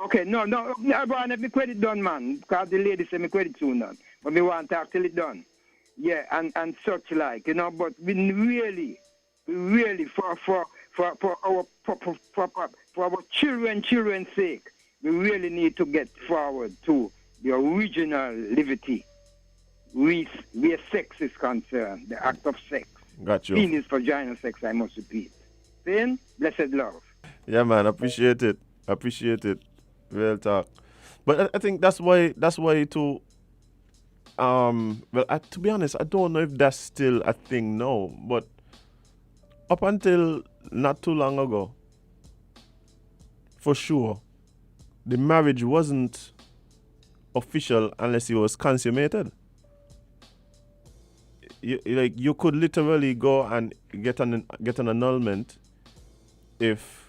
Okay, no, I want to have my credit done, man, because the lady said my credit soon done. But me want to talk till it done. Yeah, and such like, you know, but we really, for our children's sake, we really need to get forward to the original liberty where sex is concerned, the act of sex. Got you. Penis, vagina sex, I must repeat. Then, blessed love. Yeah, man, appreciate it. Real talk. But I think that's why too. To be honest, I don't know if that's still a thing now. But up until not too long ago, for sure, the marriage wasn't official unless it was consummated. You could literally go and get an annulment if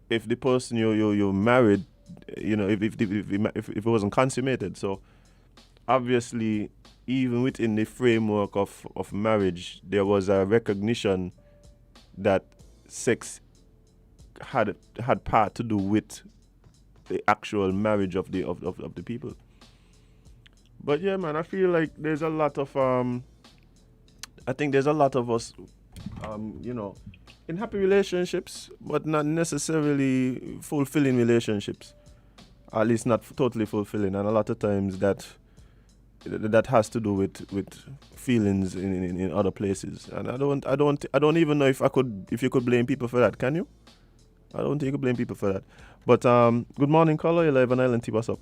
the person you married, you know, if it wasn't consummated. So obviously, even within the framework of marriage, there was a recognition that sex had part to do with the actual marriage of the people. But yeah, man, I feel like there's a lot of I think there's a lot of us you know, in happy relationships, but not necessarily fulfilling relationships. At least not totally fulfilling. And a lot of times that that has to do with feelings in other places. And I don't even know if you could blame people for that. Can you? I don't think you could blame people for that. But good morning, caller. You're live on Island T. What's up?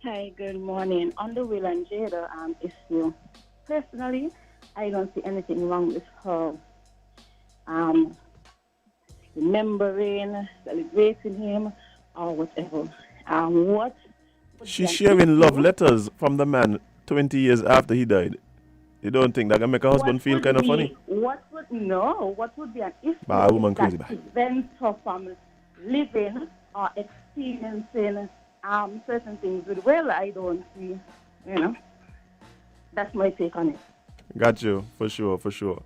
Hi, good morning. On the Will and Jada issue, personally, I don't see anything wrong with her remembering, celebrating him, or whatever. She's sharing love letters from the man 20 years after he died. You don't think that can make a husband feel kind of funny? What would be an issue Bah, woman crazy, that bah. prevents her from living or experiencing certain things with Will? I don't see, that's my take on it. Got you, for sure.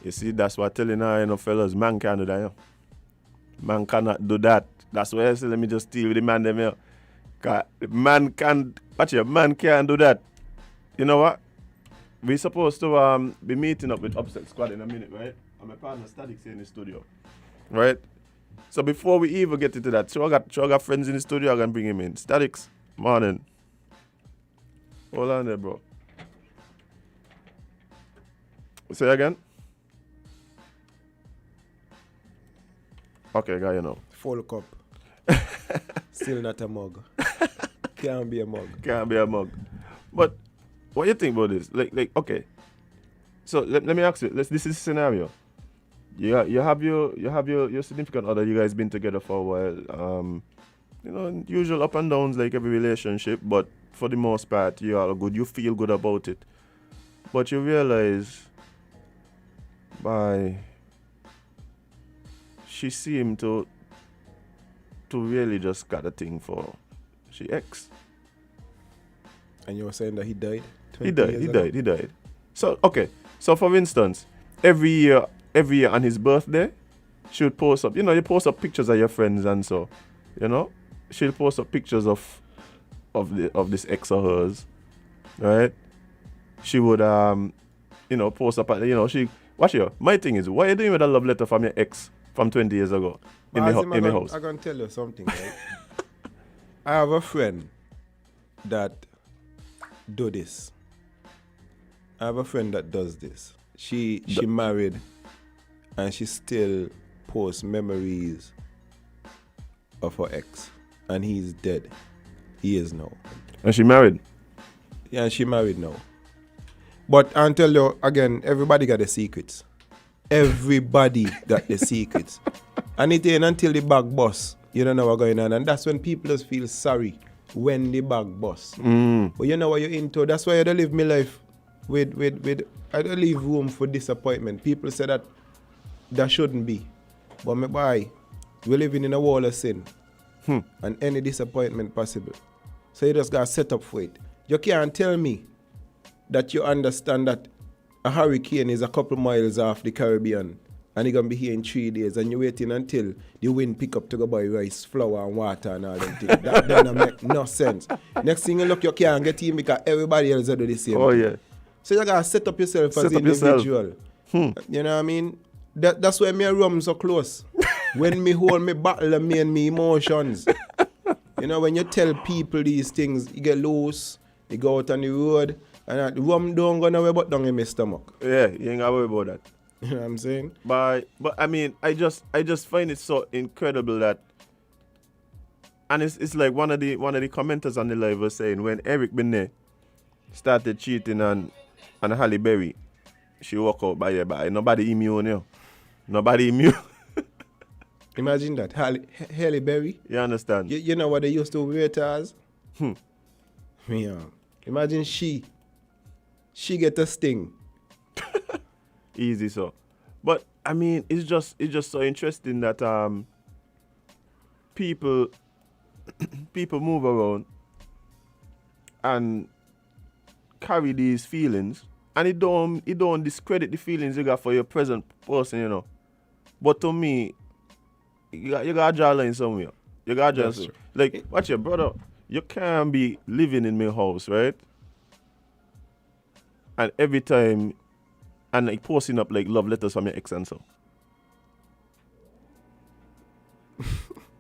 You see, that's what I'm telling her, fellas, man can't do that, Man cannot do that. That's why I say, let me just deal with the man them here. 'Cause man can't do that. You know what? We're supposed to be meeting up with Upset Squad in a minute, right? And my partner Static here in the studio, right? So before we even get into that, I got friends in the studio, I can bring him in. Statics, morning. Hold on there, bro. Say again? Okay, got you know. Full cup. Still not a mug. Can't be a mug. But what do you think about this? Like, okay. So let me ask you. This is a scenario. You have your significant other. You guys been together for a while. Usual up and downs like every relationship. But for the most part, you are good. You feel good about it. But you realize she seemed to really just got a thing for she ex. And you were saying that he died? He died. So, okay. So, for instance, every year on his birthday, she would post up, you post up pictures of your friends and so, she'll post up pictures of this ex of hers, right? She would, post up, watch here. My thing is, what are you doing with a love letter from your ex from 20 years ago in my house? I'm going to tell you something, right? I have a friend that do this. I have a friend that does this. She married and she still posts memories of her ex. And he's dead. He is now. And she married? Yeah, and she married now. But I'll tell you again, everybody got the secrets. Everybody got the secrets. And it ain't until the bag bust, you don't know what's going on. And that's when people just feel sorry when the bag bust. But you know what you're into. That's why I don't live my life with I don't leave room for disappointment. People say that shouldn't be. But my boy, we're living in a wall of sin. And any disappointment possible. So you just got to set up for it. You can't tell me that you understand that a hurricane is a couple miles off the Caribbean and it's going to be here in 3 days and you're waiting until the wind pick up to go buy rice, flour and water and all that thing. That doesn't make no sense. Next thing you look, you can't get in because everybody else do the same thing. Yeah. So you got to set up yourself as an individual. You know what I mean? That's why me and rum so close. When me hold me battle and me and me emotions. When you tell people these things, you get loose, you go out on the road, and rum don't go nowhere but down in my stomach. Yeah, you ain't got to worry about that. You know what I'm saying? But I mean, I just find it so incredible that, and it's like one of the commenters on the live was saying when Eric Benet started cheating on Halle Berry, she walk out by nobody immune. Nobody immune. Imagine that. Halle Berry. You understand? You know what they used to wear it as? Yeah. Imagine she get a sting. Easy so. But I mean, it's just so interesting that people move around and carry these feelings, and it don't discredit the feelings you got for your present person, But to me, you got to draw a line somewhere. You got to draw somewhere. Like, watch your brother. You can't be living in my house, right? And every time, and like posting up like love letters from your ex and so.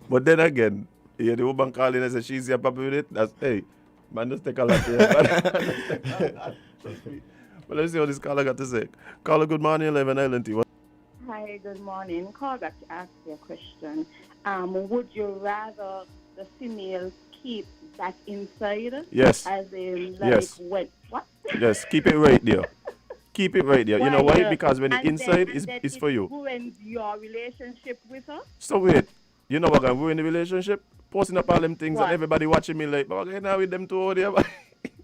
But then again, the woman calling and says she's happy with it. That's, hey, Man, just take a lot here. But let's see what this caller got to say. Caller, good morning, 11 Island Tea. Hi, good morning. Call back to ask you a question. Would you rather the female keep that inside? Yes. As in, like, Yes. what? Yes, keep it right there. Keep it right there. You know why? Why, Because when the and inside then, is and then is it for you. ruins your relationship with her? So wait, you know what can ruin the relationship? Posting up all them things What? and everybody watching me like, but okay, now with them two over there.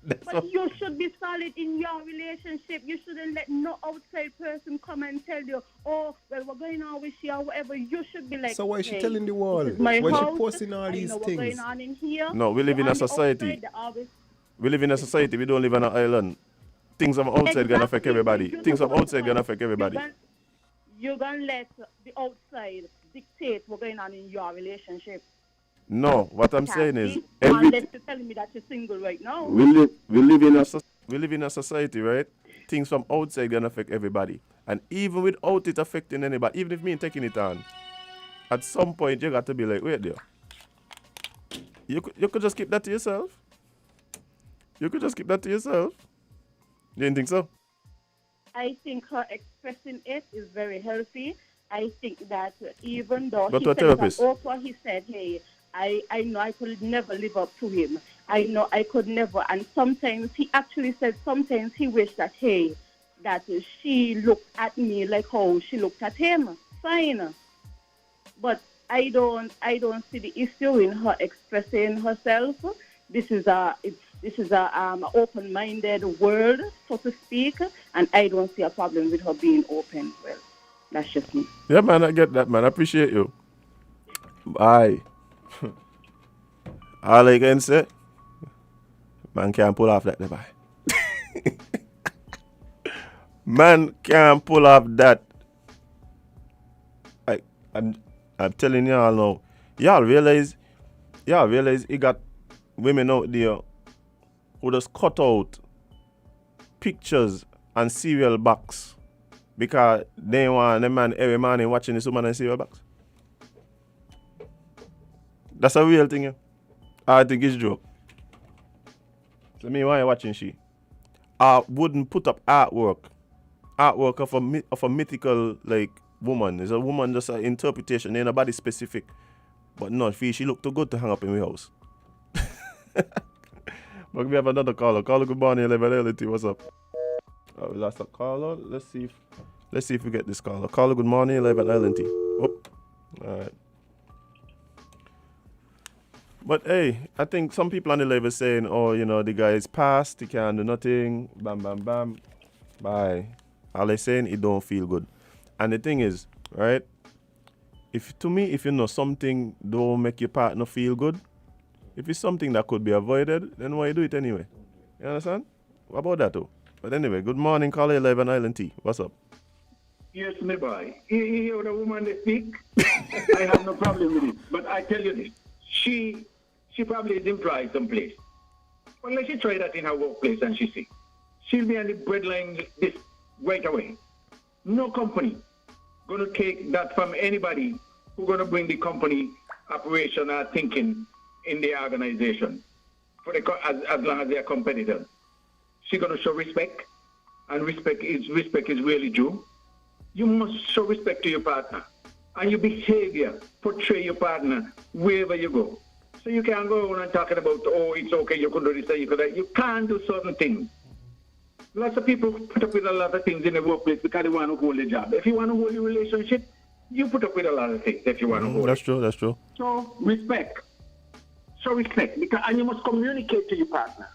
That's But you should be solid in your relationship. You shouldn't let no outside person come and tell you, oh, well, we're going on with you or whatever. You should be like, So why is she hey, telling the world? this is my Why is she house. posting all I these know what's things? going on in here. No, we live in a On the society. outside, they always- We live in a society. We don't live on an island. Things from outside gonna affect Exactly. everybody. You're Things from supposed outside to- gonna affect everybody. You're going to let the outside dictate what's going on in your relationship. No, what I'm Can't saying is be, every unless you're telling me that you're single right now. we live in a society, right? Things from outside gonna affect everybody, and even without it affecting anybody, even if me taking it on, at some point you got to be like, wait there. You could just keep that to yourself. You could just keep that to yourself. You didn't think so? I think her expressing it is very healthy. I think that even though But he to a said that therapist. Oprah, he said, hey, I know I could never live up to him. I know I could never. And sometimes he actually said sometimes he wished that, hey, that she looked at me like how she looked at him. Fine. But I don't see the issue in her expressing herself. This is a open-minded world, so to speak, and I don't see a problem with her being open. Well, that's just me. Yeah, man, I get that, man. I appreciate you. Bye. All I can say, man can't pull off that, bye. Man can't pull off that. I'm telling y'all now. Y'all realize he got women out there who just cut out pictures and cereal box because they want them man every morning watching this woman and cereal box. That's a real thing, yeah. I think it's a joke. So me, why you watching she? I wouldn't put up artwork of a mythical like woman. It's a woman, just an interpretation. Ain't nobody specific. But no, she look too good to hang up in my house. But we have another caller. Caller, good morning, 11 LT. What's up? We lost a caller. Let's see if we get this caller. Caller, good morning, 11 LT. Oh, all right. But hey, I think some people on the live are saying, oh, you know, the guy is past, he can't do nothing, bam, bam, bam, bye. All they're saying, it don't feel good. And the thing is, right, if you know something don't make your partner feel good, if it's something that could be avoided, then why you do it anyway? You understand? What about that though? But anyway, good morning, caller 11 Island Tea. What's up? Yes, my boy. You hear the woman they speak? I have no problem with it. But I tell you this, she probably is employed someplace. Well, let she try that in her workplace and she see. She'll be on the breadline this right away. No company gonna take that from anybody who gonna bring the company operation or thinking in the organization for as long as they are competitors. She's gonna show respect, and respect is really due. You must show respect to your partner, and your behavior portray your partner wherever you go. So you can't go on and talking about, oh, it's okay, you could do this, you could do that. You can't do certain things. Lots of people put up with a lot of things in the workplace because they want to hold a job. If you want to hold your relationship, you put up with a lot of things if you want to hold That's true, that's true. So respect. Show respect. And you must communicate to your partner.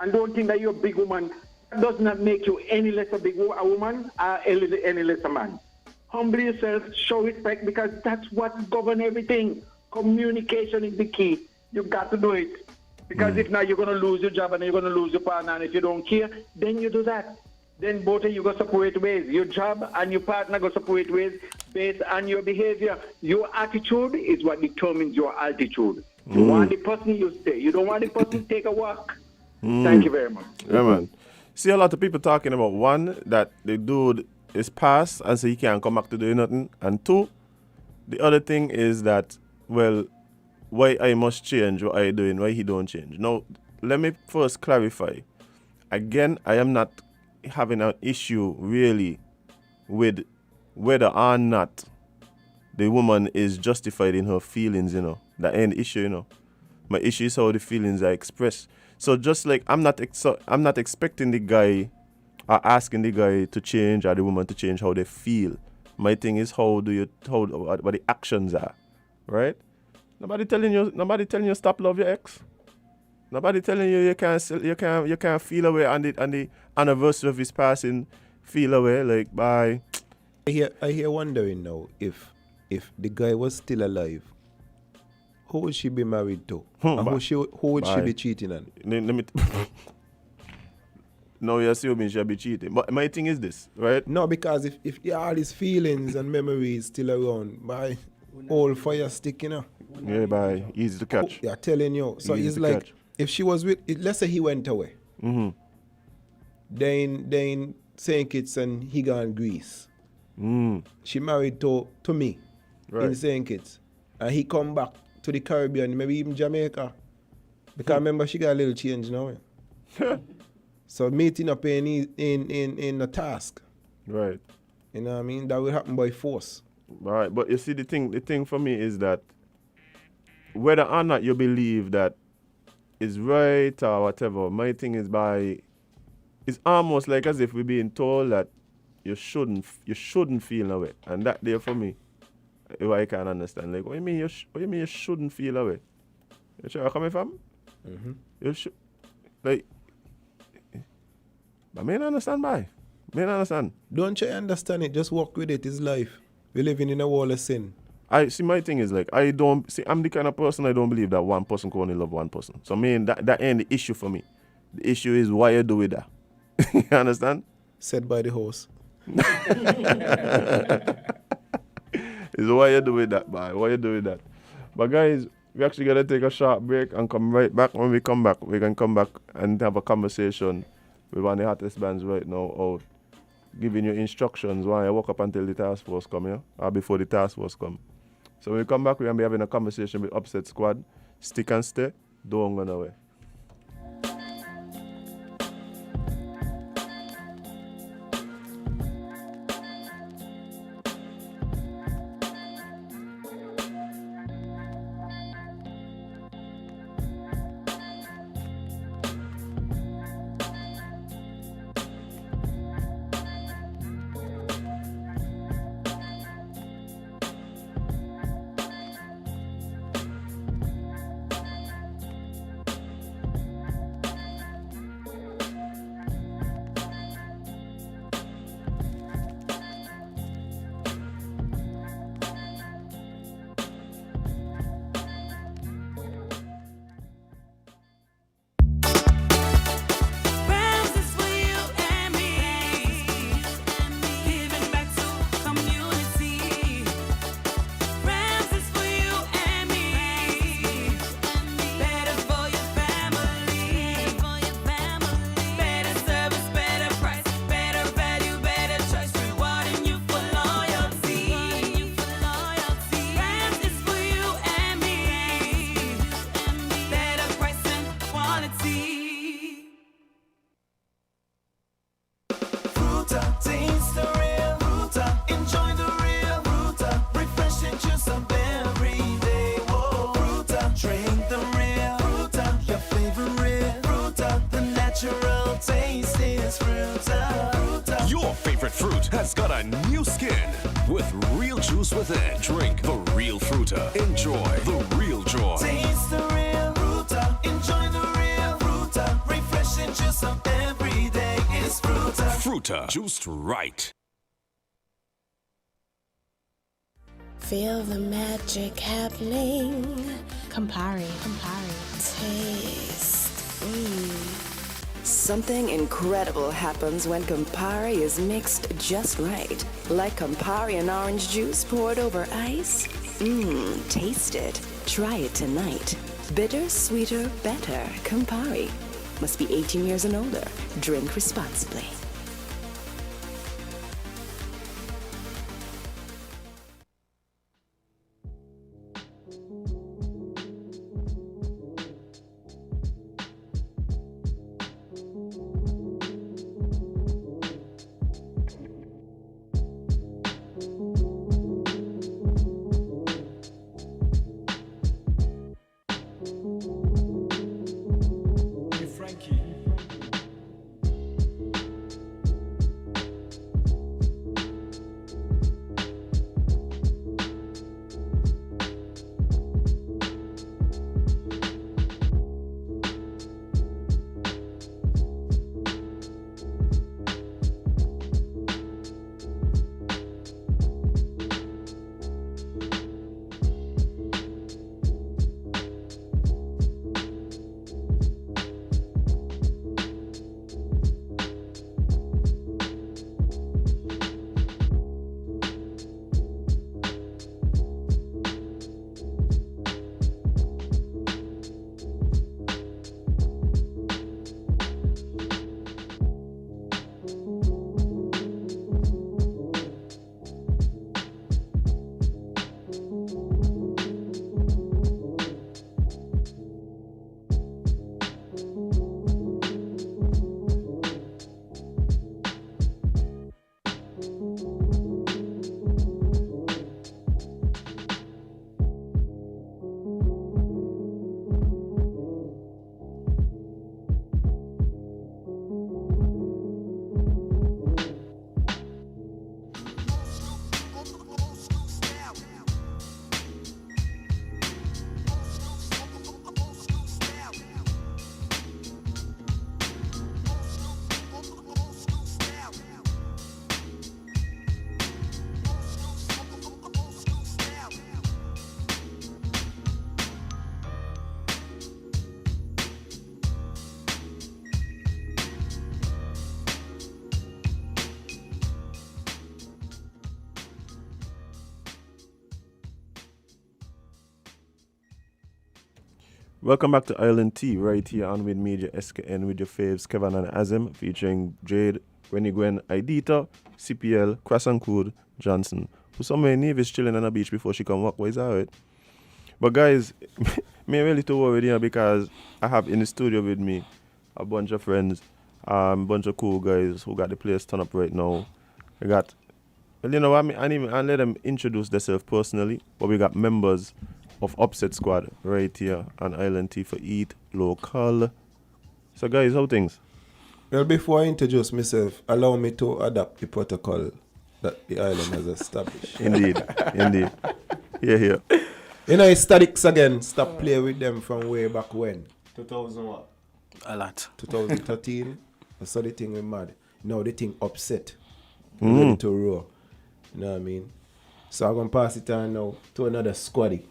And don't think that you're a big woman. That does not make you any less a woman or any less a man. Humble yourself, show respect, because that's what governs everything. Communication is the key. You've got to do it. Because if not, you're going to lose your job and you're going to lose your partner. And if you don't care, then you do that. Then both of you go separate ways. Your job and your partner go separate ways based on your behavior. Your attitude is what determines your altitude. You want the person, you stay. You don't want the person, take a walk. Thank you very much. Yeah, man. See a lot of people talking about, one, that the dude is past and so he can't come back to do nothing. And two, the other thing is that, well, why I must change what I doing, why he don't change. Now, let me first clarify. Again, I am not having an issue really with whether or not the woman is justified in her feelings, you know. That ain't the issue, you know. My issue is how the feelings are expressed. So just like I'm not expecting the guy or asking the guy to change or the woman to change how they feel. My thing is what the actions are, right? Nobody telling you stop love your ex. Nobody telling you can't feel away on the anniversary of his passing, feel away like bye. I hear wondering now if the guy was still alive, who would she be married to? And who would she be cheating on? Let me no, you assuming she'll be cheating. But my thing is this, right? No, because if all his feelings and memories still around, my old fire stick, you know. Yeah, bye. Easy to catch. Yeah, telling you. So Easy it's to like catch. if she was with, let's say he went away. Mm-hmm. Then St. Kitts and he gone Greece. Mm. She married to me in St. Kitts. And he come back to the Caribbean, maybe even Jamaica. Because remember she got a little change now. So meeting up in a task. Right. You know what I mean? That will happen by force. Right. But you see the thing for me is that whether or not you believe that is right or whatever, my thing is it's almost like as if we're being told that you shouldn't feel that way. And that there for me, I can't understand. Like, what do you mean you shouldn't feel that way? You sure where I'm coming from? Mm-hmm. You should, like, but I don't understand why. I don't understand. Don't try to understand it, just walk with it, it's life. We're living in a wall of sin. I see. My thing is like I'm the kind of person I don't believe that one person can only love one person. So I mean that ain't the issue for me. The issue is why you do with that. You understand? Said by the host. Is why you do with that, boy. Why you do with that? But guys, we actually gotta take a short break and come right back. When we come back, we can come back and have a conversation with one of the hottest bands right now out, giving you instructions while you walk up until the task force come here, or before the task force come. So when we come back, we're going to be having a conversation with Upset Squad. Stick and stay. Don't go nowhere. Has got a new skin with real juice within. Drink the real Fruta. Enjoy the real joy. Taste the real Fruta. Enjoy the real Fruta. Refreshing juice of every day is Fruta. Fruta, juiced right. Feel the magic happening. Campari. Taste. Something incredible happens when Campari is mixed just right. Like Campari and orange juice poured over ice. Taste it. Try it tonight. Bitter, sweeter, better. Campari. Must be 18 years and older. Drink responsibly. Welcome back to Island Tea, right here on With Media SKN with your faves Kevin and Azim, featuring Jade, Rennie Gwen, Idita, CPL, Croissant Cood, Johnson, who somewhere in Nevis chilling on the beach before she come walk. Why is that right? But guys, me really too worried here because I have in the studio with me a bunch of friends, bunch of cool guys who got the place turn up right now. I got, well, you know what, I let them introduce themselves personally, but we got members of Upset Squad right here on Island Tea for Eat Local. So guys, how things? Well, before I introduce myself, allow me to adapt the protocol that the island has established. Indeed, indeed. Here. You know, it's Statics again. Stop playing with them from way back when. 2000 what? A lot. 2013. I saw the thing with mad. Now the thing upset. Mm. Ready to roar. You know what I mean? So I'm going to pass it on now to another squaddy.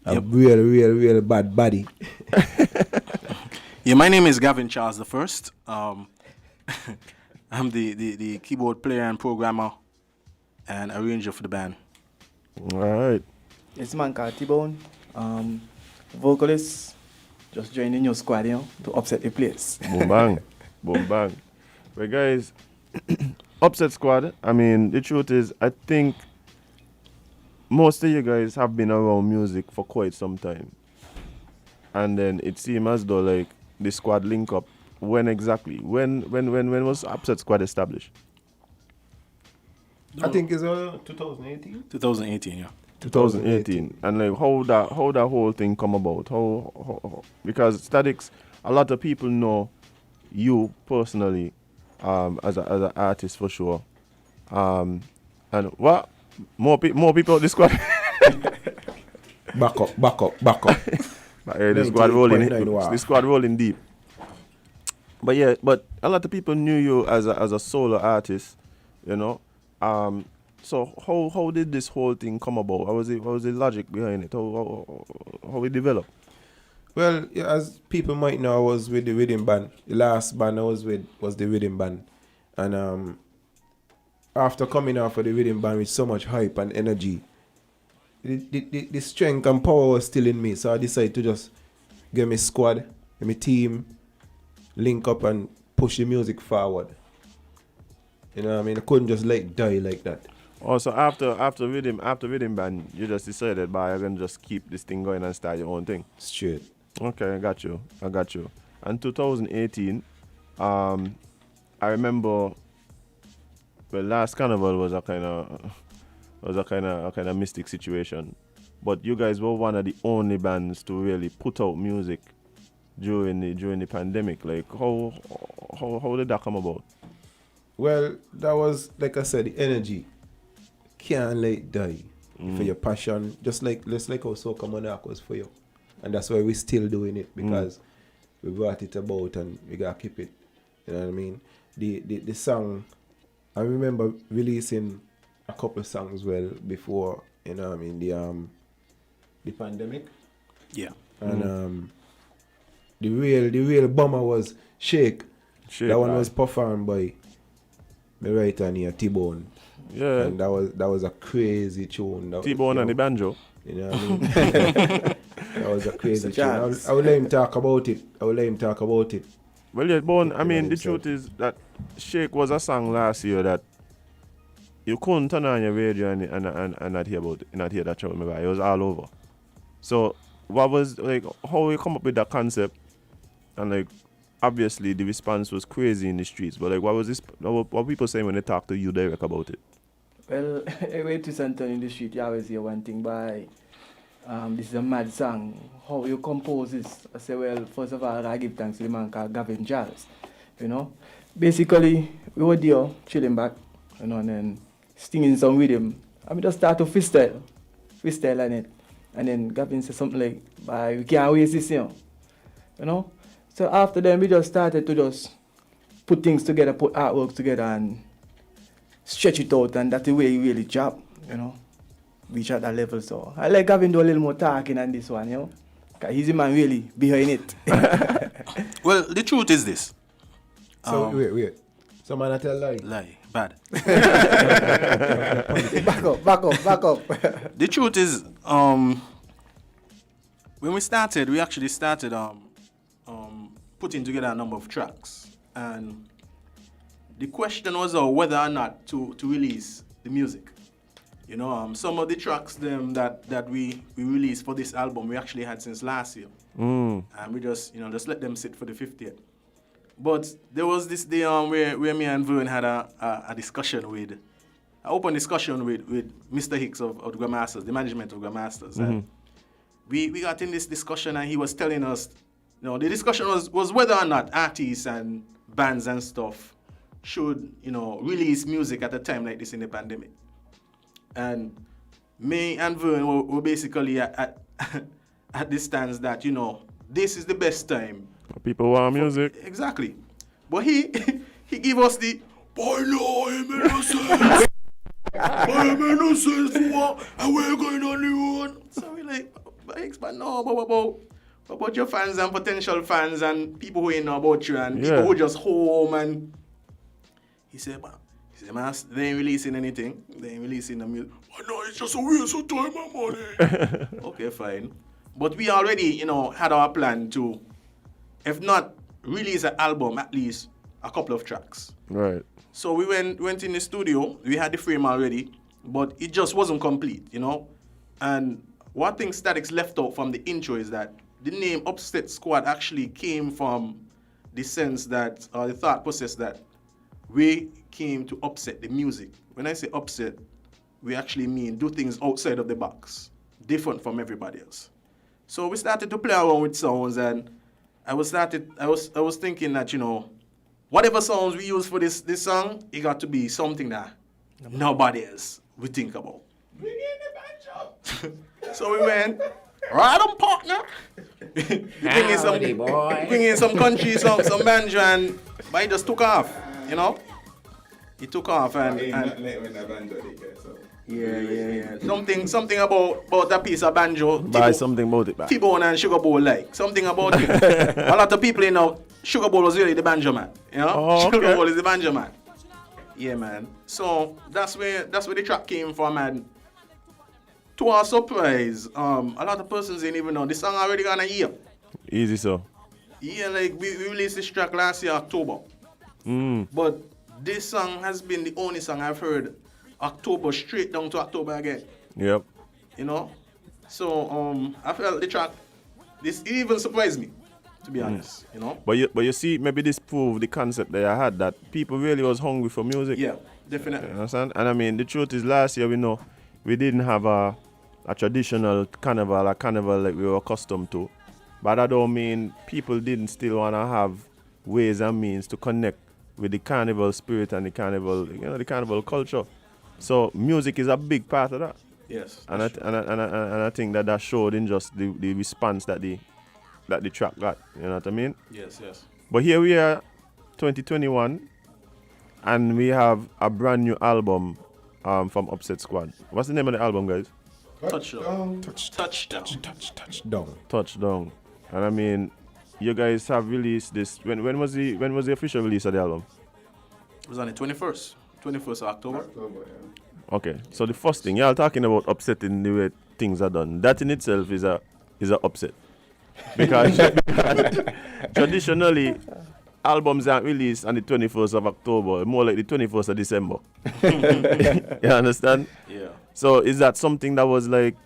A real bad body. Yeah, my name is Gavin Charles the First. I'm the keyboard player and programmer and arranger for the band. All right. It's man called T-Bone, vocalist, just joined the new squad, you know, to upset the place. Boom bang. Boom bang. Well guys, Upset Squad, I mean, the truth is, I think most of you guys have been around music for quite some time. And then it seems as though like the squad link up. When exactly? When was Upset Squad established? I think it's 2018. 2018, yeah. 2018. And like how that whole thing come about? How because Statics, a lot of people know you personally as an artist for sure. And what? More people on the squad. Back up. But the squad rolling deep. But yeah, but a lot of people knew you as a solo artist, you know. So how did this whole thing come about? What was the logic behind it? How it developed? Well, yeah, as people might know, I was with the rhythm band. The last band I was with was the rhythm band, and after coming out for the rhythm band with so much hype and energy, the strength and power was still in me. So I decided to just get my squad, get my team, link up and push the music forward. You know what I mean? I couldn't just die like that. Also, after rhythm band, you just decided, I'm gonna just keep this thing going and start your own thing. Straight. Okay, I got you. And 2018, I remember. Well, last carnival was a kind of mystic situation, but you guys were one of the only bands to really put out music during the pandemic. Like, how did that come about? Well, that was, like I said, the energy. Can't let it die for your passion. Just like how Soca Monarch was for you. And that's why we're still doing it, because we brought it about and we gotta keep it. You know what I mean? The song, I remember releasing a couple of songs before, you know what I mean, the pandemic. Yeah. And the real bomber was Shake. That one was performed by my right hand here, T-Bone. Yeah. And that was a crazy tune. T-Bone and the banjo. You know what I mean? That was a crazy tune. I will let him talk about it. Well, yeah, Bone, I mean, the truth is that Shake was a song last year that you couldn't turn on your radio and not hear about it, not hear that tune. It was all over. So, what was, like, how we come up with that concept? And, like, obviously the response was crazy in the streets, but, like, what people saying when they talk to you direct about it? Well, every twist and turn in the street, you always hear one thing by, this is a mad song. How you compose this? I say, well, first of all, I give thanks to the man called Gavin Charles. You know, basically, we were there, chilling back, you know, and then singing some with him. And we just start to freestyle on it. And then Gavin said something like, we can't waste this, you know. So after then, we just started to just put things together, put artwork together, and stretch it out, and that's the way he really job, you know, reach at that level. So I like Gavin do a little more talking on this one, you know, because he's the man really behind it. Well, the truth is this. So wait. Some man tell lie. Lie. Bad. Back up. The truth is, When we started, we actually started putting together a number of tracks, and the question was whether or not to release the music. You know, some of the tracks that we released for this album we actually had since last year, and we just let them sit for the 50th. But there was this day where me and Vern had a discussion with, an open discussion with Mr. Hicks of the Grandmasters, the management of Grandmasters. And we got in this discussion, and he was telling us, the discussion was whether or not artists and bands and stuff should, release music at a time like this in the pandemic. And me and Vern were basically at the stance that, this is the best time. People want music. Exactly. But he gave us the, boy, no, I'm innocent. I'm innocent, and we're going on the road. So we like, but no, about your fans and potential fans and people who ain't know about you and people who just home. And he said, man, they ain't releasing anything. They ain't releasing the music. But no, it's just a waste of time and money. Okay, fine. But we already, had our plan to, if not release an album, at least a couple of tracks. Right. So we went in the studio. We had the frame already, but it just wasn't complete, And one thing Static's left out from the intro is that the name Upset Squad actually came from the sense that, or the thought process that we came to upset the music. When I say upset, we actually mean do things outside of the box, different from everybody else. So we started to play around with sounds, and I was thinking that, whatever sounds we use for this song, it got to be something that nobody else would think about. Bring in the banjo. So we went, right on, partner. bring in some country, some banjo, and but it just took off, It took off and yeah. Something about a piece of banjo. Buy something about it back. T-Bone and Sugar Bowl something about it. A lot of people Sugar Bowl was really the banjo man. Sugar Bowl is the banjo man. Yeah, man. So that's where the track came from, and to our surprise, a lot of persons didn't even know the song already gone a year. Easy so. Yeah, like we released this track last year, October. But this song has been the only song I've heard October straight down to October again. Yep. So I felt the track, it even surprised me, to be honest, But you see, maybe this proved the concept that I had, that people really was hungry for music. Yeah, definitely. You understand? And I mean, the truth is, last year we didn't have a traditional carnival like we were accustomed to. But that don't mean people didn't still want to have ways and means to connect with the carnival spirit and the carnival culture. So music is a big part of that. Yes. And I think that showed in just the response that the track got. You know what I mean? Yes. But here we are, 2021, and we have a brand new album from Upset Squad. What's the name of the album, guys? Touchdown. Touchdown. And I mean, you guys have released this. When was the official release of the album? It was on the 21st of October. Okay, so the first thing, y'all talking about upsetting the way things are done. That in itself is a upset. Because traditionally, albums aren't released on the 21st of October, more like the 21st of December. You understand? Yeah. So is that something that was like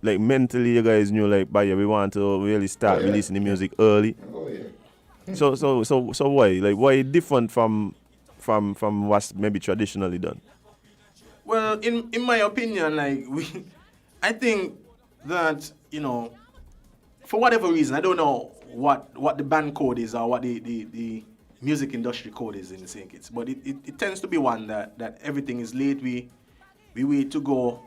mentally you guys knew we want to really start releasing the music early? Oh yeah. So why? Like, why different from what's maybe traditionally done? Well, in my opinion, I think that, for whatever reason, I don't know what the band code is or what the music industry code is in the St. Kitts, but it tends to be one that everything is late. We wait to go,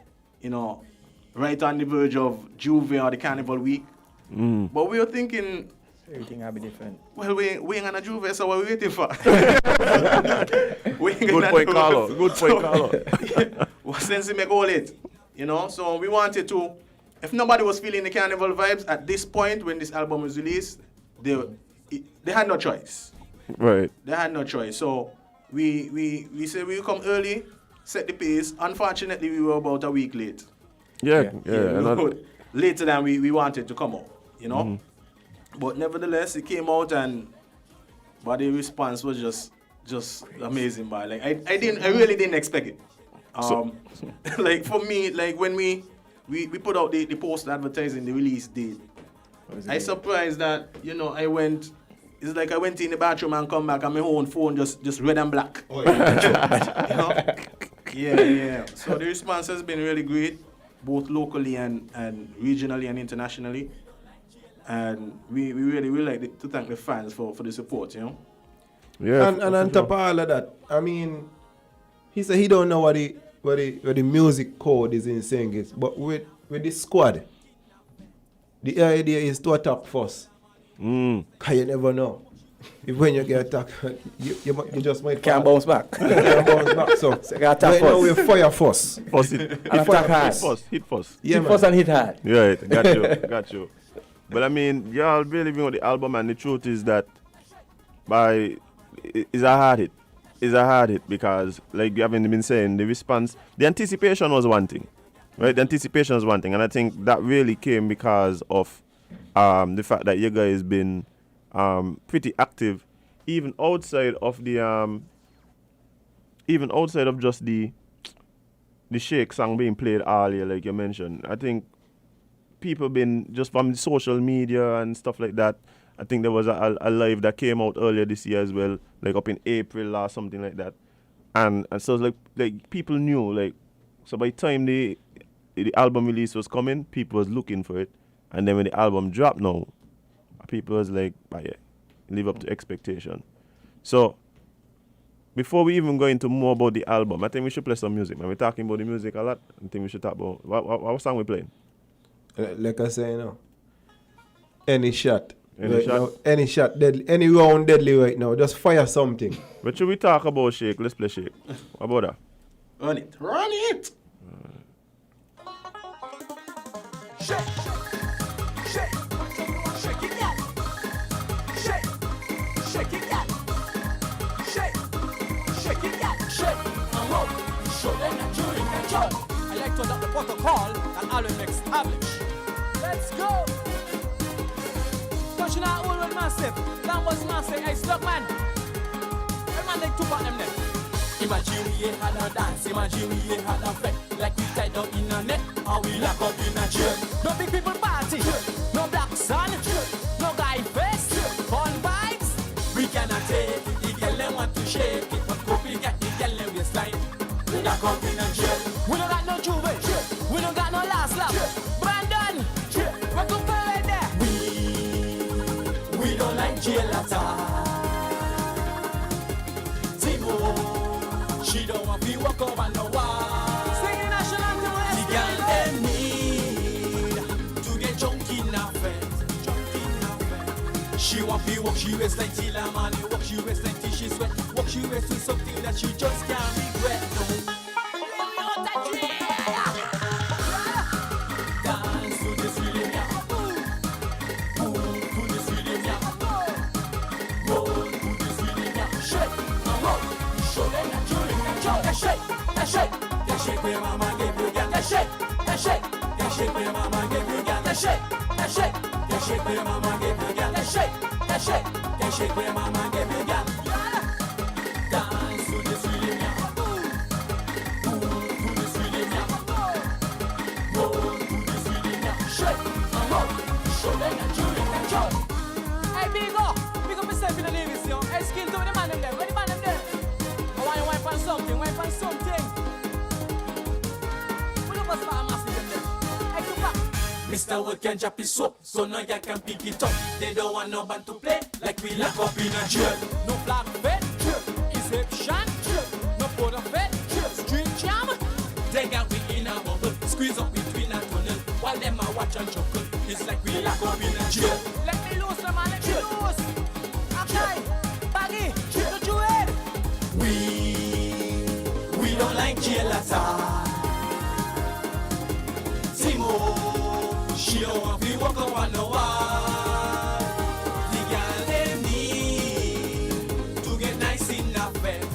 right on the verge of Juve or the Carnival Week. But we were thinking, everything will be different. Well, we ain't on a Juve, so what are we waiting for? Good point, Carlo. What sense it make all it? So we wanted to, if nobody was feeling the carnival vibes at this point when this album was released, they had no choice. Right. They had no choice. So we said we'll come early, set the pace. Unfortunately, we were about a week late. Yeah. Later than we wanted to come out. you know. But nevertheless, it came out and body response was just amazing, man. Like I really didn't expect it. Like for me, like when we put out the post advertising the release date, I surprised that, you know, it's like I went in the bathroom and come back and my whole phone just red and black. You know? Yeah. So the response has been really great, both locally and regionally and internationally. And we really like to thank the fans for the support, you know. Yeah. And on top of all of that, I mean, he said he don't know what the music code is in Sengis, but with the squad, the idea is to attack first. Cause you never know. If when you get attacked, you just might can't bounce back. Can't bounce back. So right now we fire first. Hit first. Yeah, hit first and hit hard. Yeah, got you. But I mean, y'all really bring out the album, and the truth is that it's a hard hit. It's a hard hit because, like you haven't been saying, the response, the anticipation was one thing, right? The anticipation was one thing, and I think that really came because of the fact that you guys been pretty active, even outside of just the Shake song being played earlier, like you mentioned. I think people been just from social media and stuff like that. I think there was a live that came out earlier this year as well, like up in April or something like that. And so like people knew, like, so by the time the album release was coming, people was looking for it. And then when the album dropped now, people was like, yeah, live up to expectation. So before we even go into more about the album, I think we should play some music. Man, we're talking about the music a lot. I think we should talk about what song we playing. Like I say, you know, any shot, deadly, any round deadly right now. Just fire something. But should we talk about Shake? Let's play Shake. What about that? Run it. Shake it, yeah. Shake it, yeah. Shake it, yeah. Shake and roll. Show them that you're in control. I like to adopt the protocol that always established. Let's go. Touching our old one massive. That was massive. Hey, stop, man. Hey, man, like two part them there. Imagine we had a dance. Imagine we had a fete. Like we tied up in a net. Or we lock up in a jail. No big people party. No black sun. No guy face. Fun vibes. We cannot take it. The girl them want to shake it. But copy get the girl them waistline. We lock up in a jail. We don't got no juve. We don't got no last lap. Brandon. We're going to right there. We don't like jail at all. Timo, she don't want to walk over no wall. Sing the national anthem. The girl them need to get drunk in a fete. She want to walk she waist like till a man. Walk she waist like till she sweat. Walk she waist to something that she just can't regret. No. Dance to this rhythm, yeah. Move to this rhythm, yeah. Roll to this rhythm, yeah. Shake and roll. Show them that you're in control. That shake where mama gave you, girl. That shake where mama gave you, girl. That shake where mama gave you, girl. That shake where mama gave you, girl. Dance to this rhythm, yeah. Move to this rhythm, yeah. Roll to this rhythm, yeah. Shake and roll. Show them that you're in control. Hey, big up yourself in the lyrics, yo. Hey, skill to the man them there. Where the man them there? I want you wipe on something. What up, what's my master them there? Hey, come back. Mr. Wood can drop his soap, so now you can pick it up. They don't want no band to play, like we lock up in a jail. No black vet, Inception, no photo vet, street jam. They got we in a bubble, squeeze up between a tunnel. While them a watch and chuckle, it's like we lock up in a jail. Let me loose, man, let me loose. Okay, Baggy, don't you head? We don't like jail at all. Timo, she don't want to walk around no wall. The girl them need to get nice in a fete.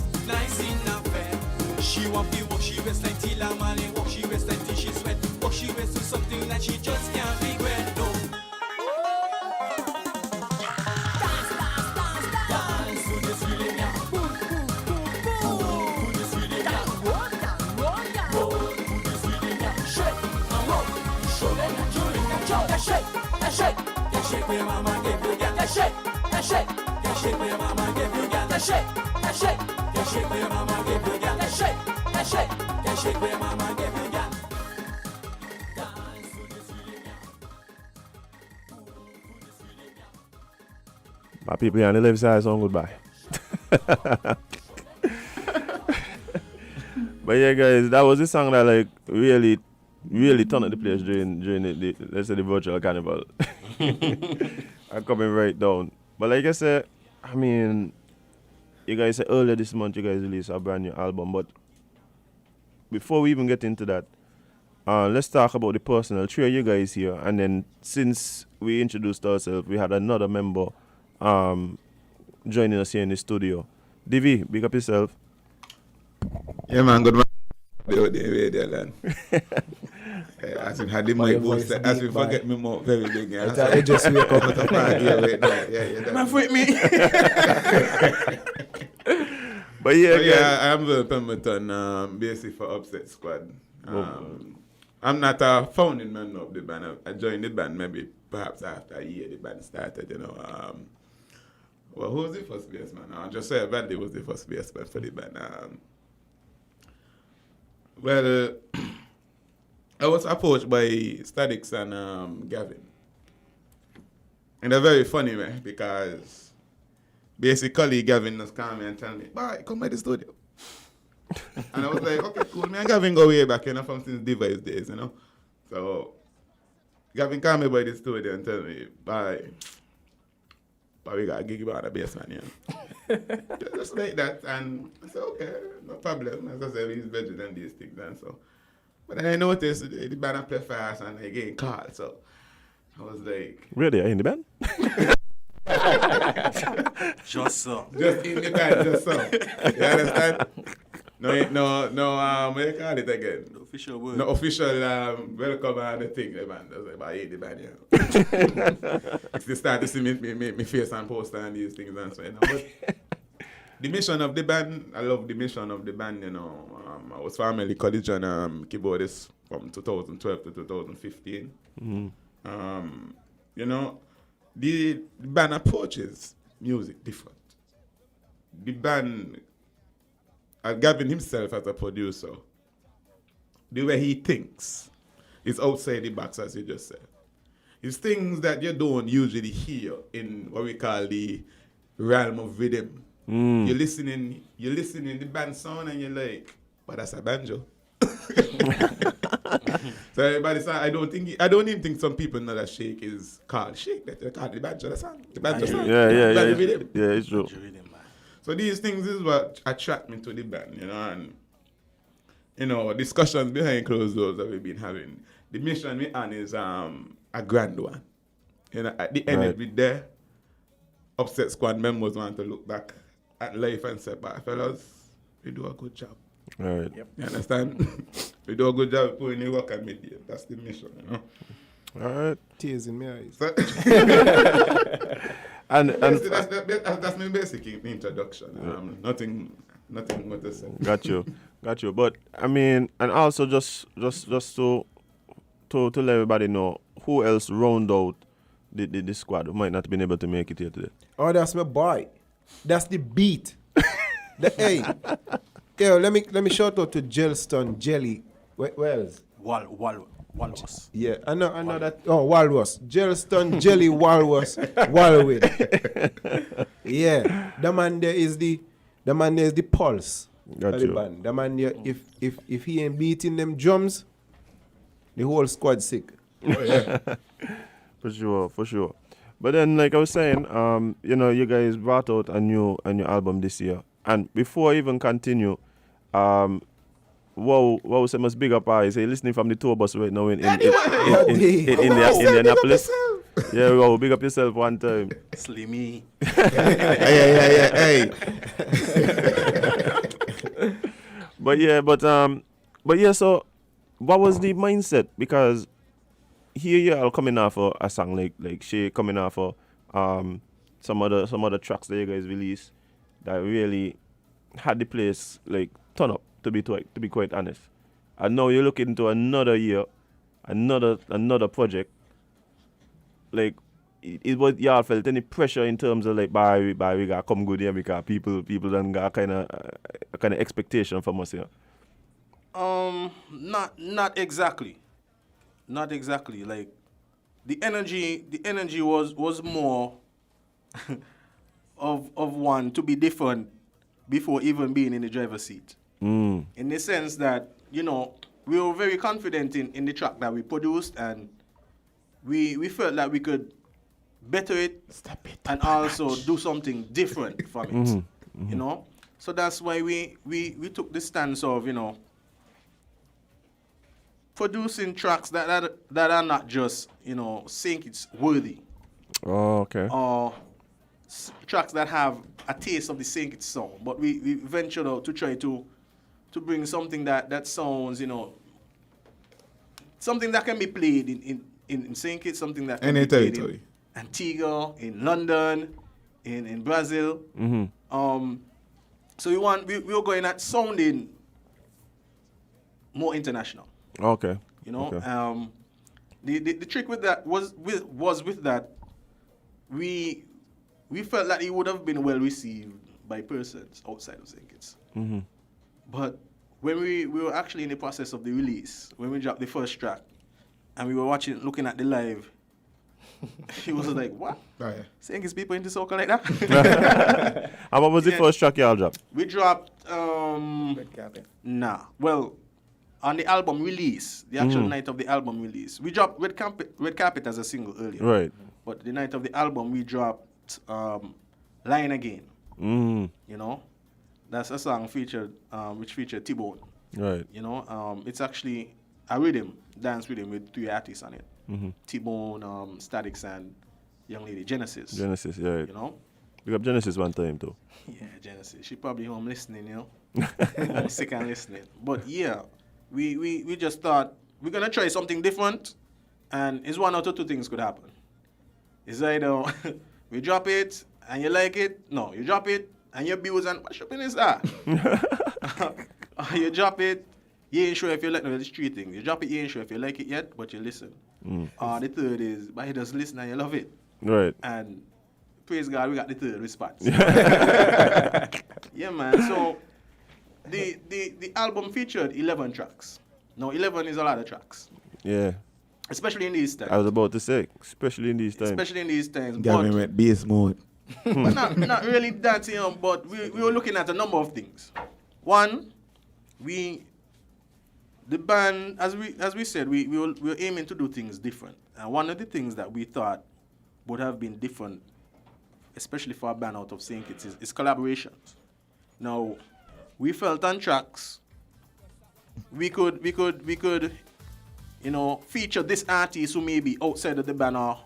She want to walk, she waist like till a man and walk, she waist like till she sweat. Walk, she waist to something that she just can't regret, no. shake where mama give you, girl. That shake, that shake, that shake where mama give you, girl. That shake, that shake, that shake where mama give you, girl. That shake, that shake, that shake where mama give you, girl. Dance to this rhythm, girl. Move to this rhythm, girl. My people here on the left side song goodbye. But yeah, guys, that was the song that like really turned up the place during the let's say the virtual carnival. I'm coming right down. But like I said, I mean, you guys said earlier this month you guys released a brand new album. But before we even get into that, let's talk about the personal. Three of you guys here, and then since we introduced ourselves, we had another member joining us here in the studio. Divi, big up yourself. Yeah, man, good man. As in, had the mic boosted, as we forget me more very big. Yeah, I just wake up at a party right now. Yeah. Man, freak me. But yeah, I'm Will Pemberton, basically for Upset Squad. I'm not a founding member of the band. I joined the band maybe perhaps after a year the band started, you know. Well, who was the first bassman? Josiah Bandy was the first bassman for the band. Well, I was approached by Stadix and Gavin. In a very funny way, because basically Gavin just called me and told me, "Bye, come by the studio." And I was like, okay, cool. Me and Gavin go way back, you know, from since Device days, you know. So Gavin called me by the studio and told me, "Bye, but we got a gig about a bassman, you know." Just like that. And I said, okay, no problem. As I said, he's better than these things. And so, but then I noticed the band play fast and they getting called. So I was like, Really? Are you in the band? Just so. Just in the band, just so. You understand? No, what do you call it again? The official word. No official welcome and the thing, the band. I was like, I hate the band, yeah. They start to see me face and poster and these things and so, you know. But the mission of the band, I love the mission of the band, you know. I was formerly college and keyboardist from 2012 to 2015. Mm-hmm. You know, the band approaches music different. The band, Gavin himself as a producer, the way he thinks is outside the box, as you just said. It's things that you don't usually hear in what we call the realm of rhythm. You're listening the band sound and you're like, but that's a banjo. So everybody say, I don't even think some people know that shake is called shake. That they call the banjo the song. The banjo song. Yeah, It's true. So these things is what attract me to the band, you know, and you know, discussions behind closed doors that we've been having. The mission we on is a grand one. You know, at the end of it there, Upset Squad members want to look back at life and say, but fellas, we do a good job. All right. Yep. You understand? We do a good job putting in work and media. That's the mission, you know. All right. Tears in my eyes. and that's my basic introduction. Nothing more to say. Got you. But I mean, and also just to let everybody know who else round out the squad who might not have been able to make it here today. Oh, that's my boy. That's the beat. Hey, let me shout out to Gelston Jelly Wells. Walrus. Yeah, I know that. Oh, Walrus. Gelston Jelly Walrus Walwin. Yeah, the man there is the pulse. Got of you. the band. The man there, if he ain't beating them drums, the whole squad sick. Oh, yeah. For sure. But then, like I was saying, you know, you guys brought out a new album this year. And before I even continue, wow, say must big up eyes. Say listening from the tour bus right now in Indianapolis. Yeah, wow, big up yourself one time. Slimmy. Hey. But yeah, so what was the mindset? Because here you are coming off a song like Shay coming off some other tracks that you guys released that really had the place like turn up, to be quite honest. And now you're looking into another year, another project. Like it was y'all felt any pressure in terms of like by we gotta come good here because people done got kind of expectation from us here. Not exactly. Not exactly. Like the energy was more of one to be different before even being in the driver's seat. In the sense that, you know, we were very confident in the track that we produced, and we felt that we could better it and also do something different from it. You know? So that's why we took the stance of, you know, producing tracks that are not just, you know, saying it's worthy. Oh, okay. Or tracks that have a taste of the Saint Kitts song, but we ventured out to try to bring something that sounds, you know, something that can be played in Saint Kitts, something that can Any be played territory. in Antigua, in London, in Brazil. So we were going at sounding more international. Okay. You know, Okay. the trick with that was with that we felt that it would have been well received by persons outside of St. Kitts. But when we were actually in the process of the release, when we dropped the first track, and we were looking at the live, he was like, "What? Oh, yeah. St. Kitts people into soca like that?" And what was the Yeah. first track y'all dropped? We dropped Red Carpet. Well, on the album release, the actual night of the album release, we dropped Red Carpet as a single earlier. Right. But the night of the album, we dropped Lying Again. You know, that's a song which featured T-Bone. Right. You know, it's actually a rhythm, dance rhythm with 3 artists on it. T-Bone, Statics, and young lady Genesis. Genesis, yeah. You know? Big up Genesis one time too. Yeah, Genesis. She probably home listening, you know. Home sick and listening. But yeah, we just thought we're gonna try something different, and it's one out of two things could happen. It's either we drop it and you like it. No, you drop it and you abuse and what shopping is that? You drop it, you ain't sure if you like. No, there's 3 things. You drop it, you ain't sure if you like it yet, but you listen. The third is, but you just listen and you love it. Right. And praise God, we got the third response. Yeah, man. So the album featured 11 tracks. Now 11 is a lot of tracks, Yeah. especially in these times. I was about to say, especially in these times. Especially in these times. Gavin But, went beast mode. but not really that, you know, but we were looking at a number of things. One, the band, as we said, we were aiming to do things different. And one of the things that we thought would have been different, especially for a band out of St. Kitts, is collaborations. Now, we felt on tracks, we could, you know, feature this artist who may be outside of the band or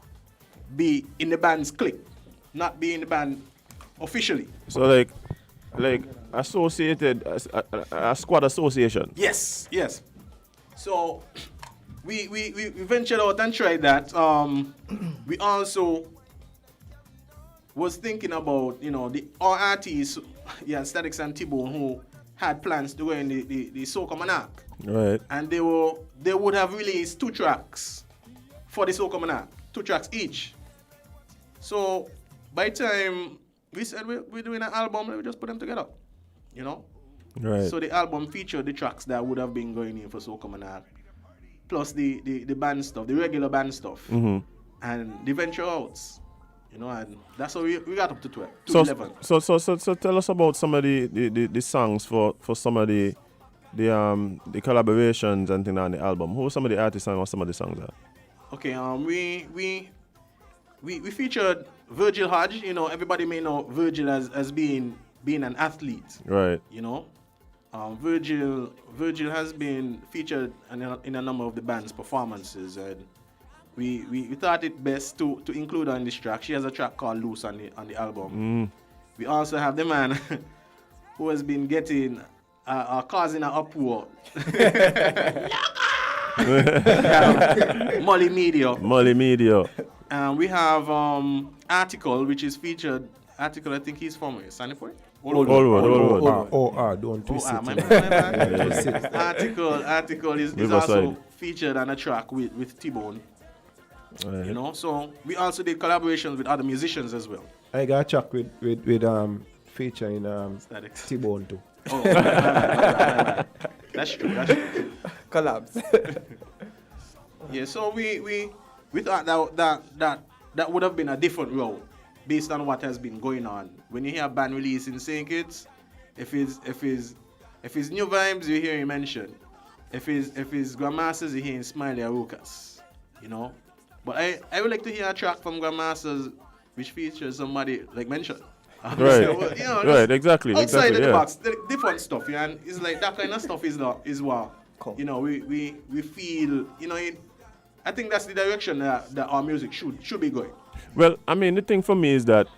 be in the band's clique, not be in the band officially. So like associated a squad association. Yes. So we ventured out and tried that. We also was thinking about, you know, our artists, Statics and T-Bone, who had plans to go in the Soca Monarch. Right. And they would have released 2 tracks for the Soca Monarch, 2 tracks each. So by the time we said we're doing an album, we just put them together, you know? Right. So the album featured the tracks that would have been going in for Soca Monarch, plus the band stuff, the regular band stuff, and the venture outs, you know, and that's how we got up to 12, to 11. So tell us about some of the songs for some of the collaborations and things on the album. Who are some of the artists and what some of the songs are? Okay, we featured Virgil Hodge. You know, everybody may know Virgil as being an athlete. Right. You know, Virgil has been featured in a number of the band's performances, and we thought it best to include her on this track. She has a track called Loose on the album. We also have the man who has been getting causing an uproar. Molly Media. And we have Article, which is featured. Article, I think he's from Sanford. Oldwood. Don't twist it. Article is Riverside. also featured on a track with T-Bone. Right. You know, so we also did collaborations with other musicians as well. I got a track with featuring Statics. T-Bone too. Oh, right. That's true. Collabs. Yeah, so we thought that would have been a different route based on what has been going on. When you hear a band releasing St. Kitts, if it's New Vibes, you hear him mentioned. If it's Grandmasters, you hear him Smiley Arukas. You know? But I would like to hear a track from Grandmasters which features somebody like mentioned. Right. You know, Right, exactly. Outside of the yeah. box, the different stuff, yeah, and it's like that kind of stuff is what you know we feel, you know. I think that's the direction that our music should be going. Well, I mean, the thing for me is that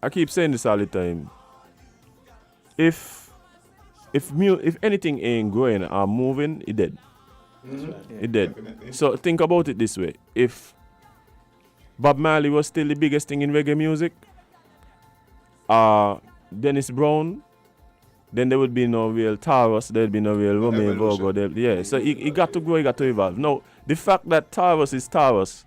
I keep saying this all the time. If anything ain't growing or moving, it dead. It dead. Definitely. So think about it this way: if Bob Marley was still the biggest thing in reggae music, Dennis Brown, then there would be no real Taurus, there'd be no real Romeo Vogo. Yeah, so he got to grow, he got to evolve. Now, the fact that Taurus is Taurus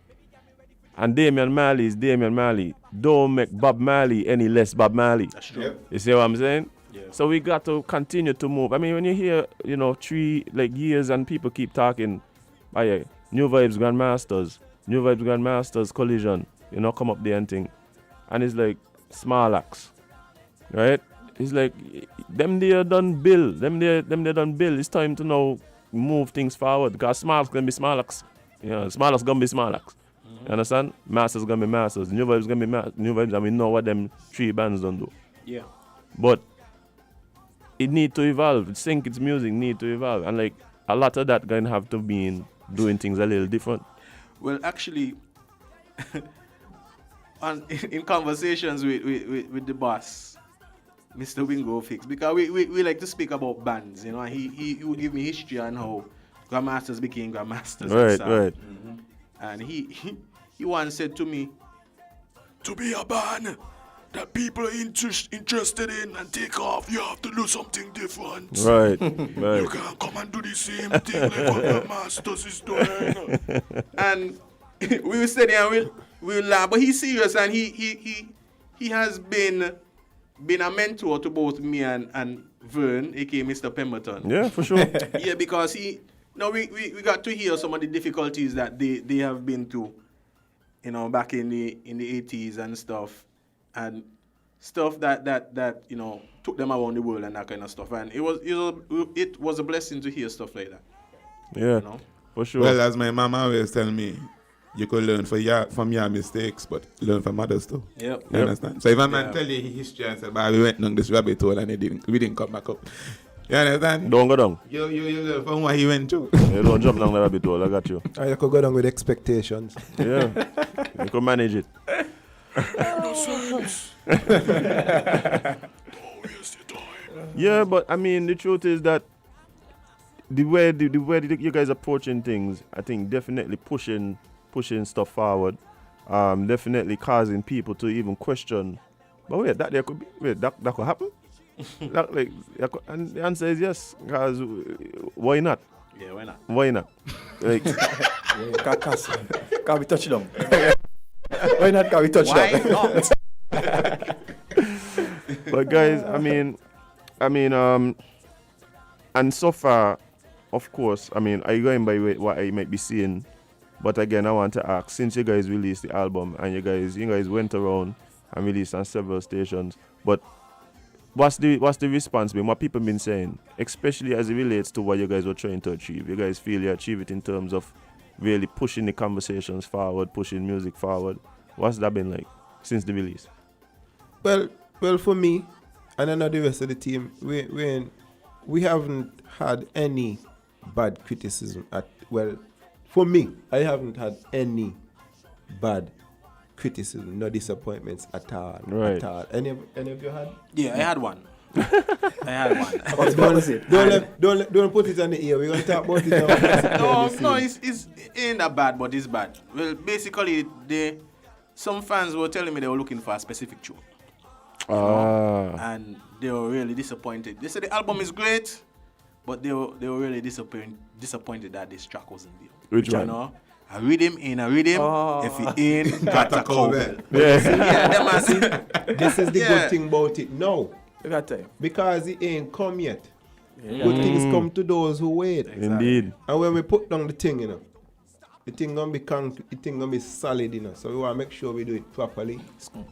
and Damian Marley is Damian Marley don't make Bob Marley any less Bob Marley. That's true. Yep. You see what I'm saying? Yeah. So we got to continue to move. I mean, when you hear, 3 years and people keep talking, New Vibes Grandmasters, Collision, come up there and thing. And it's like small acts, right? It's like them they done build. Them they done build. It's time to now move things forward because small acts gonna be small acts. Small acts gonna be small acts. You understand? Masters gonna be masters. New Vibes gonna be New Vibes, and we know what them 3 bands don't do. Yeah. But it need to evolve. Sync its music need to evolve, and like a lot of that gonna have to be in doing things a little different. Well, actually, in conversations with the boss, Mr. Wingo Fix, because we like to speak about bands, and he would give me history on how Grandmasters became Grandmasters. Right. And he once said to me, To be a band that people are interested in and take off, you have to do something different. Right. You can't come and do the same thing like what the Masters is doing. and we were sitting and we'll laugh, but he's serious, and he has been a mentor to both me and Vern, aka Mr. Pemberton. Yeah, for sure. Yeah, because we got to hear some of the difficulties that they have been through, back in the 80s and stuff, and stuff that took them around the world and that kind of stuff. And it was a blessing to hear stuff like that. Yeah, for sure. Well, as my mama always tell me, you could learn from your mistakes, but learn from others too. Yep. You understand? So if a man tell you his history and say, we went down this rabbit hole and we didn't come back up. You understand? Don't go down. You learn from what he went through. You don't jump down the rabbit hole, I got you. Or you could go down with expectations. Yeah. You could manage it. Yeah, but I mean, the truth is that the way you guys approaching things, I think definitely pushing stuff forward, definitely causing people to even question. But wait, that could happen. And the answer is yes, because why not? Yeah, why not? Why not? Like, Can we touch them? Why not? Can we touch them? Why not? But guys, I mean, and so far, of course, I mean, are you going by what I might be seeing? But again, I want to ask, since you guys released the album and you guys went around and released on several stations, but what's the response been? What people been saying, especially as it relates to what you guys were trying to achieve? You guys feel you achieve it in terms of really pushing the conversations forward, pushing music forward. What's that been like since the release? Well, for me, and I know the rest of the team, we haven't had any bad criticism. For me, I haven't had any bad criticism, no disappointments at all. Right. At all. Any of you had? Yeah, I had one. Don't put it on the ear. We're gonna talk about it now. No, it ain't that bad, but it's bad. Well, basically, some fans were telling me they were looking for a specific tune. And they were really disappointed. They said the album is great, but they were really disappointed that this track wasn't there. Which one? A rhythm in a rhythm. If he ain't got a cowbell. Yeah. Them man see. This is the good thing about it now. You got time. Because it ain't come yet. Yeah. Good things come to those who wait. Indeed. And when we put down the thing, you know, the thing gonna be the thing gonna be solid, you know. So we wanna make sure we do it properly,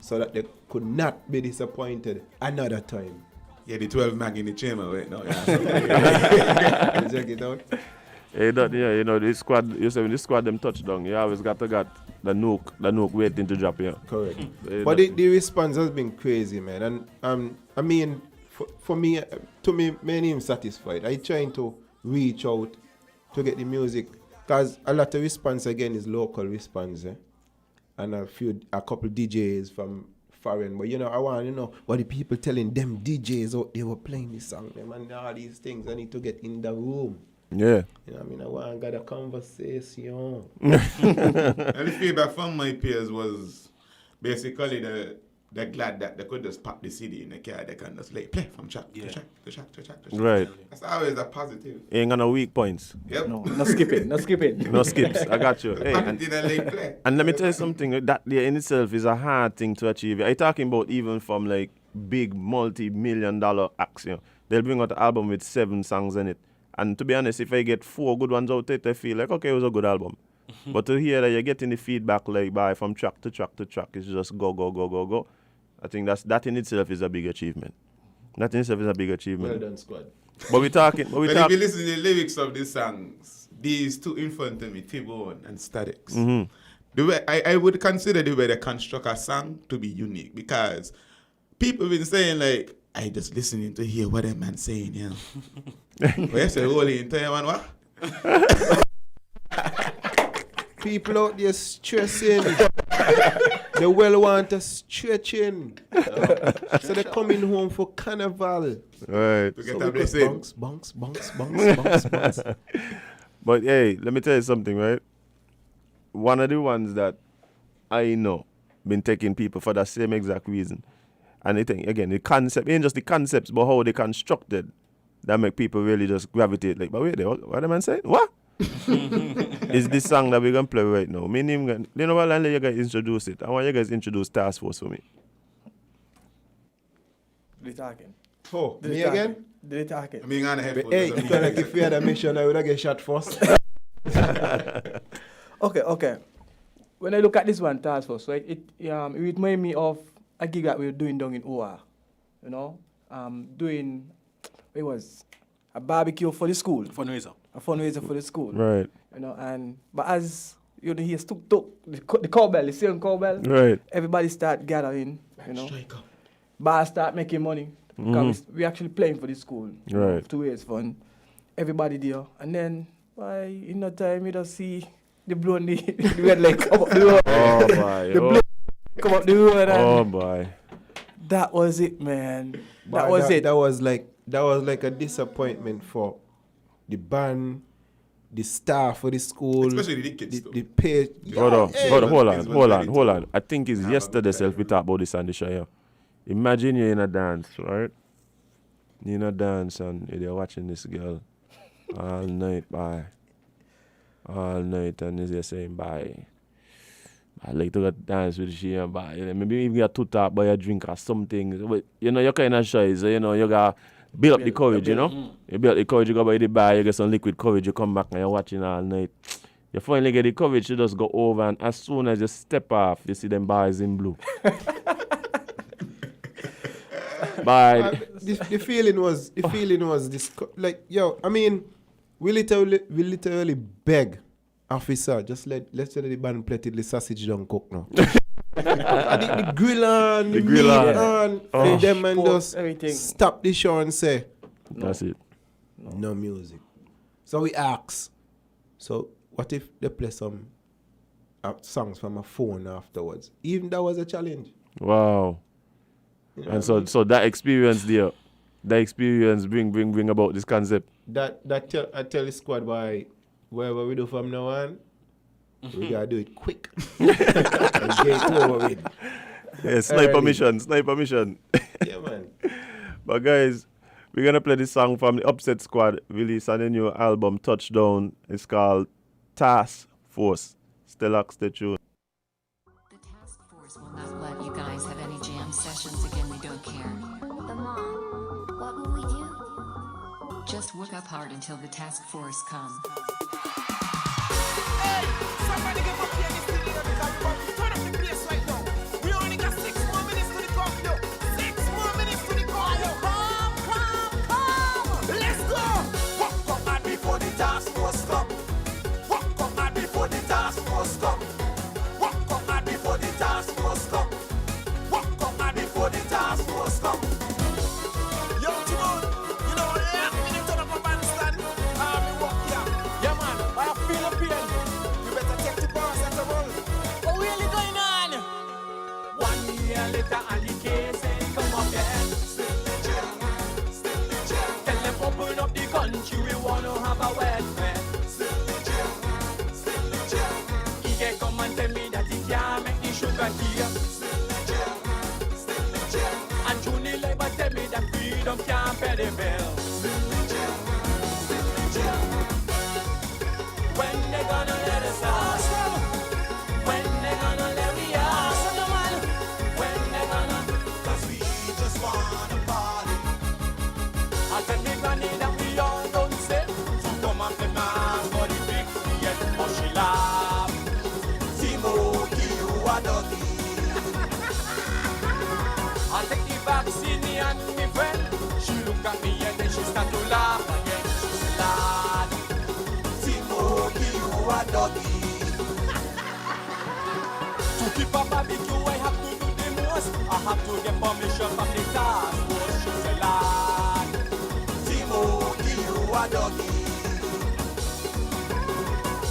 so that they could not be disappointed another time. Yeah, the 12 mag in the chamber, wait, no. Yeah. Check it out. Hey, that, yeah, you know, this squad, you say when this squad them touchdown, you always got the nuke waiting to drop here. Correct. But the response has been crazy, man. And I mean, for me, to me, many am satisfied. I trying to reach out to get the music, because a lot of response again is local response, and a couple DJs from foreign. But you know, I want to know what the people telling them DJs out there were playing this song, them and all these things. I need to get in the room. Yeah. You know what I mean? I want to get a conversation. And the feedback from my peers was basically they're glad that they could just pop the CD in the car. They can just play from track to track to track to track to track. Right. That's always a positive. Ain't got no weak points. Yep. No skipping. No skips. I got you. Hey, and let me tell you something. That there in itself is a hard thing to achieve. I'm talking about even from like big multi-million-dollar acts. You know, they'll bring out an album with 7 songs in it. And to be honest, if I get 4 good ones out of it, I feel like, okay, it was a good album. But to hear that you're getting the feedback like from track to track to track, it's just go. I think that in itself is a big achievement. That in itself is a big achievement. Well done, squad. But we're talking. If you listen to the lyrics of these songs, these two in front of me, T-Bone and Statics, the way I would consider the way they construct a song to be unique, because people been saying like, I just listening to hear what that man saying, you know. But you say, holy in time and what? People out there stressing. They well want to stretching. So they're coming home for carnival. Right. To get a blessing. Bounce. But hey, let me tell you something, right? One of the ones that I know been taking people for that same exact reason. And I think, again, the concept, ain't just the concepts, but how they constructed, that make people really just gravitate. Like, but wait, what the man saying? What? Is this song that we're going to play right now. You know what, I'll let you guys introduce it. I want you guys to introduce Task Force for me. Did it talking? Oh, me again? Did it talking? I mean, on the headphones. Hey, if we had a mission, I would have get shot first. Okay. When I look at this one, Task Force, right, it reminded me of a gig that we were doing down in OR, you know, doing, it was a barbecue for the school. Fundraiser. A fundraiser for the school. Right. You know, but as, you know, he took the cowbell, the same cowbell. Right. Everybody start gathering, you know. Bars start making money. Because we actually playing for the school. You know, to raise fund. Everybody there. And then, in no time, you just see the blonde, the red leg come up the road. Oh, boy. The blonde come up the road. Oh, boy. That was it, man. That was like a disappointment for the band, the staff for the school, especially the kids. The pay. Hold on. I think it's yesterday self we talked about this on the show. Yeah. Imagine you're in a dance, right? You're in a dance and you're watching this girl all night, and you're saying bye. I like to go dance with she and bye. Maybe even get to talk by a drink or something. But, you know, you're kind of shy, so you know, you got build up the courage, you know? You build up the courage, you go by the bar, you get some liquid courage, you come back and you're watching all night. You finally get the courage to just go over, and as soon as you step off, you see them bars in blue. Bye. The feeling was this, like, yo, I mean, we literally beg officer, just let's say the band plated the sausage don't cook now. the grill on, the meat on, them and just everything. Stop the show and say, that's it. No music. So we ask, so what if they play some songs from a phone afterwards? Even that was a challenge. Wow. You know, and so that experience there, bring about this concept. I tell the squad boy, whatever we do from now on, we gotta do it quick. And get it over with. Yeah, sniper mission. Yeah, man. But guys, we're gonna play this song from the Upset Squad, released on the new album Touchdown. It's called Task Force. Stellax, stay tuned. Will not let you guys have any jam sessions again. We don't care. But Mom, what will we do? Just work up hard until the task force come. Hey, somebody give up here in the studio because we're about to turn up the place right now. We only got 6 more minutes to the curfew. 6 more minutes to the curfew. Come. Let's go. Walk up and before the task force come. Walk up and before the task force come. Walk up and before the task force come. Walk up and before the task force come. Yo, Timon, you know, last minute turn up a bandstand. Me walk here. Yeah, man, I feel the pain. You better take the paracetamol. What really going on? 1 year later, and the case ain't come up yet. Still in jail. Tell them open up the country, we wanna have a wet. Still in jail. He can come and tell me that he can't make the sugar here. Still in jail. And Juni Labor tell me that freedom can't pay the bill. Still in jail. When they gonna let us out? When they gonna let me out? When they gonna? 'Cause we just wanna party. I tell me granny that we all don't say. So come and play mass for the big yet mushy laugh. Timo, give you a doggy. I take the vaccine and me friend. She look at me and then she start to laugh again. She say, lad, Timo, give you a doggy. To keep a barbecue, I have to do the most. I have to get permission from the task force. She say, lad, Timo, give you a doggy.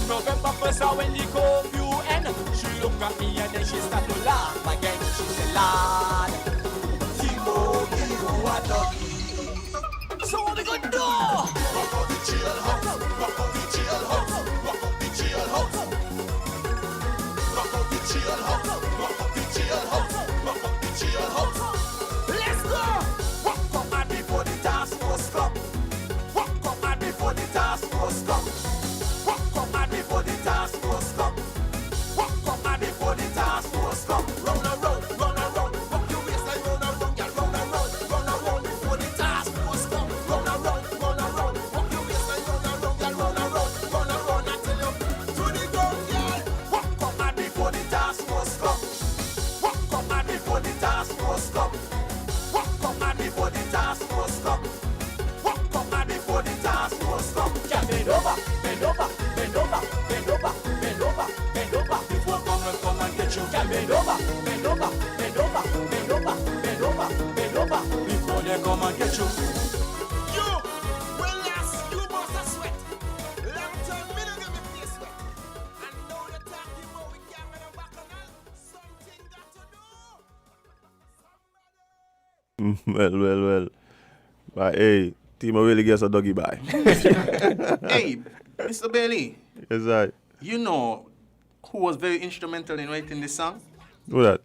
November 1st, when the curfew end, she look at me and then she start to laugh again. She say, lad, Timo, give you a doggy. So what we gonna do? Walk out the jailhouse, walk out the jailhouse, walk out the jailhouse. Walk out the jailhouse, walk out the jailhouse, walk out the jailhouse. Let's go! Walk up and before the task force come. Walk up and before the task force come. Walk up and before the task force come. Walk up and before the task force come. Round and round, round and round. Walk your waistline round and round, yeah, round and round, round and round before the task force come. Round and round, round and round. Walk your waistline round and round, yeah, round and round, round and round until you to the ground, yeah. Walk up and before the task force come. Walk up and before the task force come. Walk up and before the task force come. Walk up and before the task force come. Yeah, bend over, bend over, bend over, bend over, bend over, bend over. Before come and get you. Yeah, bend over, bend over, bend over, bend over, bend over, bend over. Before they come and get you. You, well, yes, you must have sweat. Long time, me don't give me face sweat. And now the talking about we can't get a bacchanal. Something got to do. Well. But hey, Timo really gets a doggy bye. Hey, Mr. Bailey. Yes, I. You know who was very instrumental in writing this song? Who that?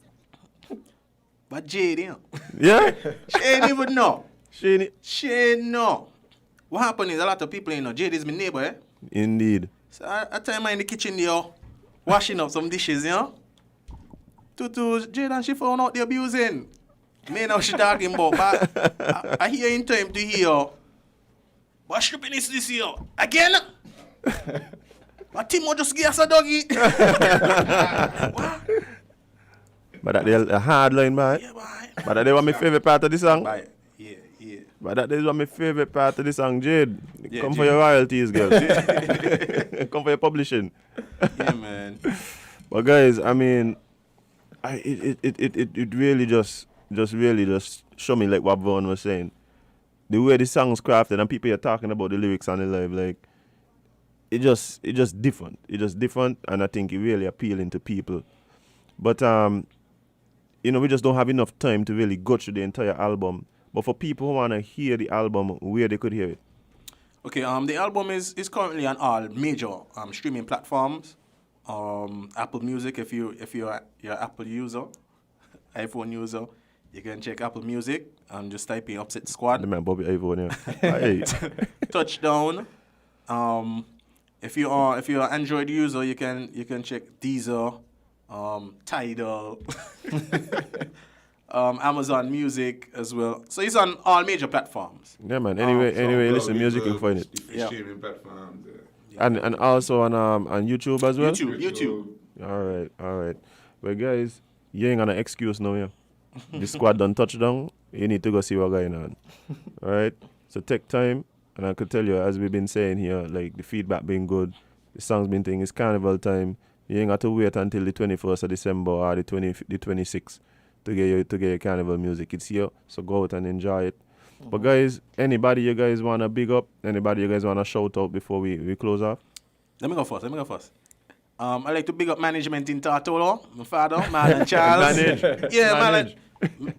But Jade, you know. Yeah? She ain't even know. She ain't know. What happened is a lot of people, you know, Jade is my neighbor, eh? Indeed. So I time in the kitchen there, washing up some dishes, you know. To Jade and she found out the abusing. Me now she talking about, but I hear in time to hear, what stripping is this here? Again? But Timo just give us a doggy. But that is a hard line, boy. Yeah, boy. But that is one of my favorite part of the song. Boy. Yeah. But that is one of my favorite part of the song, Jade. Yeah, Come Jade. for your royalties, girl. Come for your publishing. Yeah, man. But guys, I mean, it really just show me like what Vaughn was saying. The way the song's crafted and people are talking about the lyrics on the live, like it just different. It's just different, and I think it really appealing to people. But we just don't have enough time to really go through the entire album. But for people who wanna hear the album, where they could hear it. Okay, the album is currently on all major streaming platforms. Apple Music, if you're an Apple user, iPhone user, you can check Apple Music and just type in Upset Squad. The man Bobby iPhone, yeah. Touchdown. if you're an Android user, you can check Deezer, Tidal, Amazon Music as well. So it's on all major platforms. Yeah, man. Anyway, you listen to music, you can find it. Yeah. Streaming platforms. And also on YouTube as well. YouTube. All right. Well, guys, you ain't gonna excuse now, yeah. The squad done touchdown. You need to go see what's going on. All right. So take time, and I could tell you, as we've been saying here, like the feedback been good, the songs been thing. It's carnival time. You ain't got to wait until the 21st of December or the 26th to get your carnival music. It's here, so go out and enjoy it. But guys, anybody you guys wanna big up? Anybody you guys wanna shout out before we close off? Let me go first. I like to big up management in Tartolo, my father, man and Charles. Manage.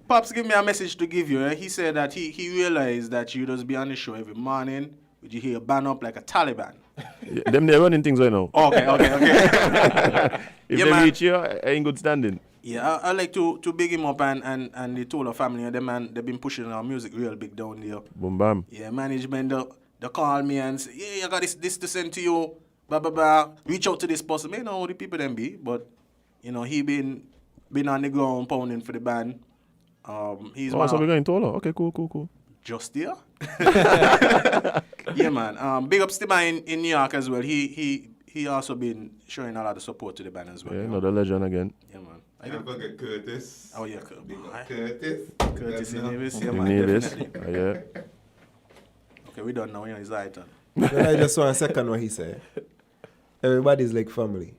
Pops give me a message to give you. He said that he realized that you just be on the show every morning. Would you hear ban up like a Taliban? Yeah, them they're running things right now. Okay. If Yeah, they man. reach you, I ain't good standing. Yeah, I like to big him up and the Tola family. Them man, they've been pushing our music real big down there. Boom bam. Yeah, management they call me and say, yeah, I got this to send to you. Blah blah blah. Reach out to this person. May know who the people them be, but he been on the ground pounding for the band. He's So we're going taller. Okay, cool. just there. Yeah, man. Big ups to man in New York as well. He also been showing a lot of support to the band as well. Yeah, you know? another legend again. Yeah, man. I don't forget Curtis. Oh yeah, Curtis. Curtis in Nevis. Yeah, In man. Nevis. Definitely. Yeah. Okay, we done now. It's right turn. Well, I just want to second what he said. Everybody's like family.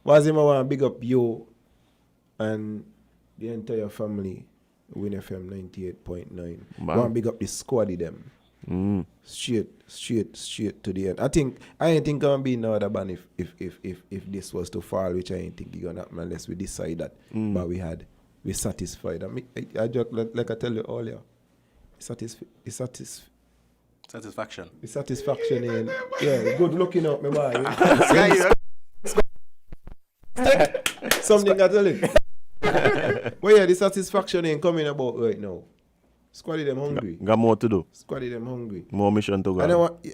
Wazim, I want to big up you and the entire family, Win FM 98.9. I want to big up the squad of them. Straight to the end. I ain't think I'm going to be no other band if this was to fall, which I ain't think it's going to happen unless we decide that. But we satisfied. I just, like I tell you earlier, Satisfaction. the satisfaction in, yeah, good looking up, my boy. Something I tell you. Well, yeah, the satisfaction ain't coming about right now. Squaddy them hungry. Got more to do. Squaddy them hungry. More mission to go. And I want,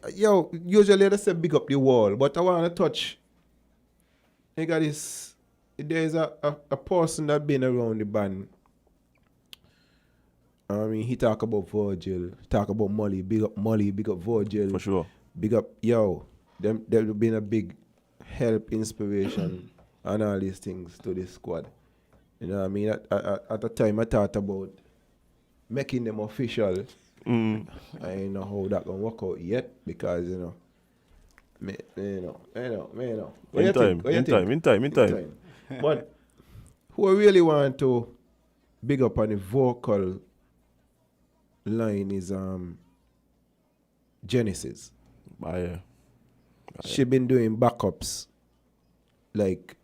usually they say big up the wall, but I want to touch. You got this. There's a person that been around the band. I mean, he talk about Virgil, talk about Molly, big up Virgil. For sure. Big up, they've been a big help, inspiration, and all these things to this squad. You know what I mean? At the time, I thought about making them official. I ain't know how that gonna work out yet because, me know. In time. But who I really want to big up on the vocal line is Genesis. Yeah. She been doing backups like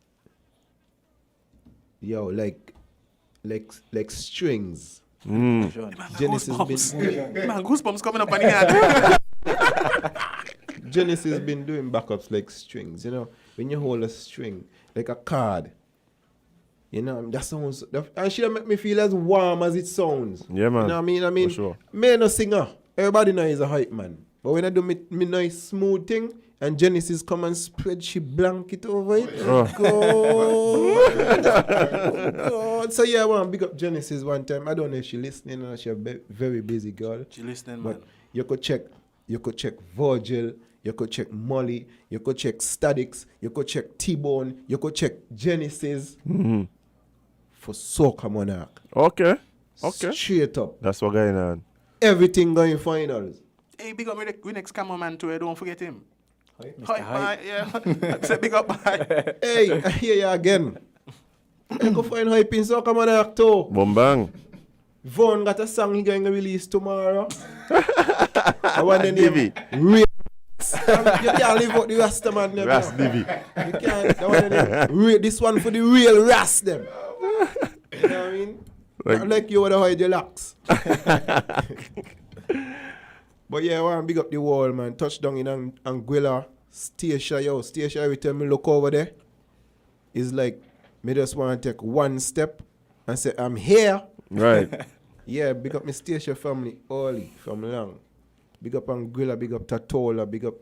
strings. Genesis been Man, goosebumps coming up on the hand. Genesis been doing backups like strings. When you hold a string like a card, that sounds. And she make me feel as warm as it sounds. Yeah, man. You know what I mean? For sure. Me no singer. Everybody know he's a hype man. But when I do me nice smooth thing, and Genesis come and spread she blanket over it. God. So yeah, I want to big up Genesis one time. I don't know if she listening or she a very busy girl. She listening, but man. You could check Virgil, you could check Molly, you could check Statics, you could check T-Bone, you could check Genesis for Soca Monarch. Okay. Straight up. That's what going on. Everything going finals. Hey, big up we next cameraman too. Don't forget him. Mr. Hype. Yeah. Say big up, bye. Hey, I hear you again. I go find Hype in Soca Monarch too. Boom bang. Vaughn got a song he going to release tomorrow. I want the name Real. You can't leave out the Rasta man. Ras Divi. You can't. I want the name this one for the real Ras them. You know what I mean? Like you would have hide your locks. But yeah, I want to big up the wall, man. Touchdown in Anguilla. Stacia, every time I look over there, it's like, me just want to take one step and say, I'm here. Right. Yeah, big up my Stacia family, Oli, from Long. Big up Anguilla, big up Tatola, big up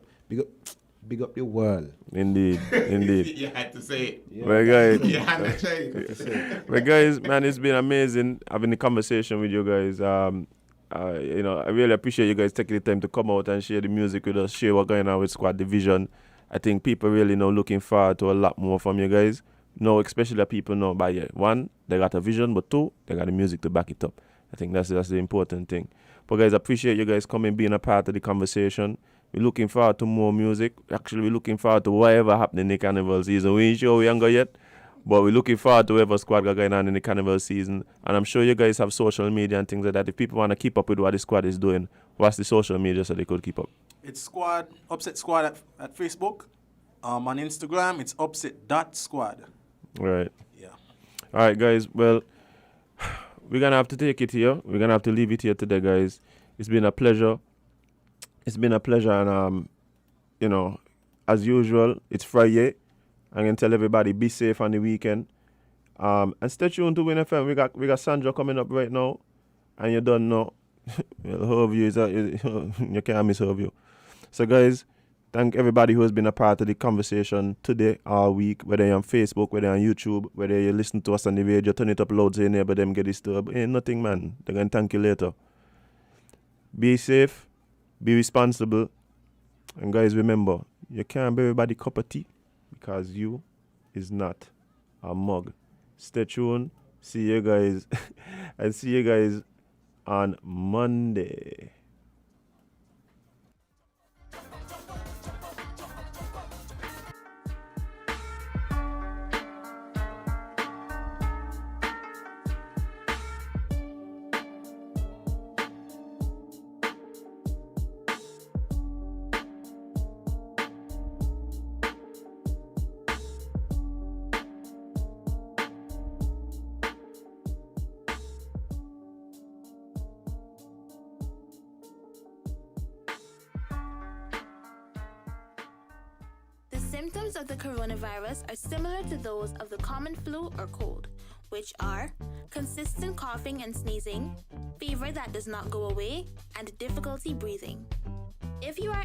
Big up the world. Indeed. You had to say it. Yeah. Well, guys, You had to say it. well, guys, man, it's been amazing having the conversation with you guys. You know, I really appreciate you guys taking the time to come out and share the music with us, share what's going on with Squad Division. I think people really now looking forward to a lot more from you guys. No, especially the people know by one, they got a vision, but two, they got the music to back it up. I think that's the important thing. But guys, I appreciate you guys coming, being a part of the conversation. We're looking forward to more music. Actually, we're looking forward to whatever happening in the carnival season. We ain't sure we ain't go yet, but we're looking forward to whatever squad got going on in the carnival season. And I'm sure you guys have social media and things like that. If people want to keep up with what the squad is doing, what's the social media so they could keep up? It's Squad, Upset Squad at Facebook. On Instagram, it's upset.squad. Right. Yeah. All right, guys. Well, we're going to have to take it here. We're going to have to leave it here today, guys. It's been a pleasure. It's been a pleasure. And, you know, as usual, it's Friday. I'm going to tell everybody, be safe on the weekend. And stay tuned to Win FM. We got Sandra coming up right now. And you don't know. Well, Hovey is you can't miss Hovey. So, guys, thank everybody who has been a part of the conversation today, all week, whether you're on Facebook, whether you're on YouTube, whether you listen to us on the radio, turn it up loud so your neighbor them get disturbed. Ain't nothing, man. They're going to thank you later. Be safe, be responsible, and guys, remember, you can't be everybody cup of tea because you is not a mug. Stay tuned. See you guys, and see you guys on Monday. The symptoms of the coronavirus are similar to those of the common flu or cold, which are consistent coughing and sneezing, fever that does not go away, and difficulty breathing. If you are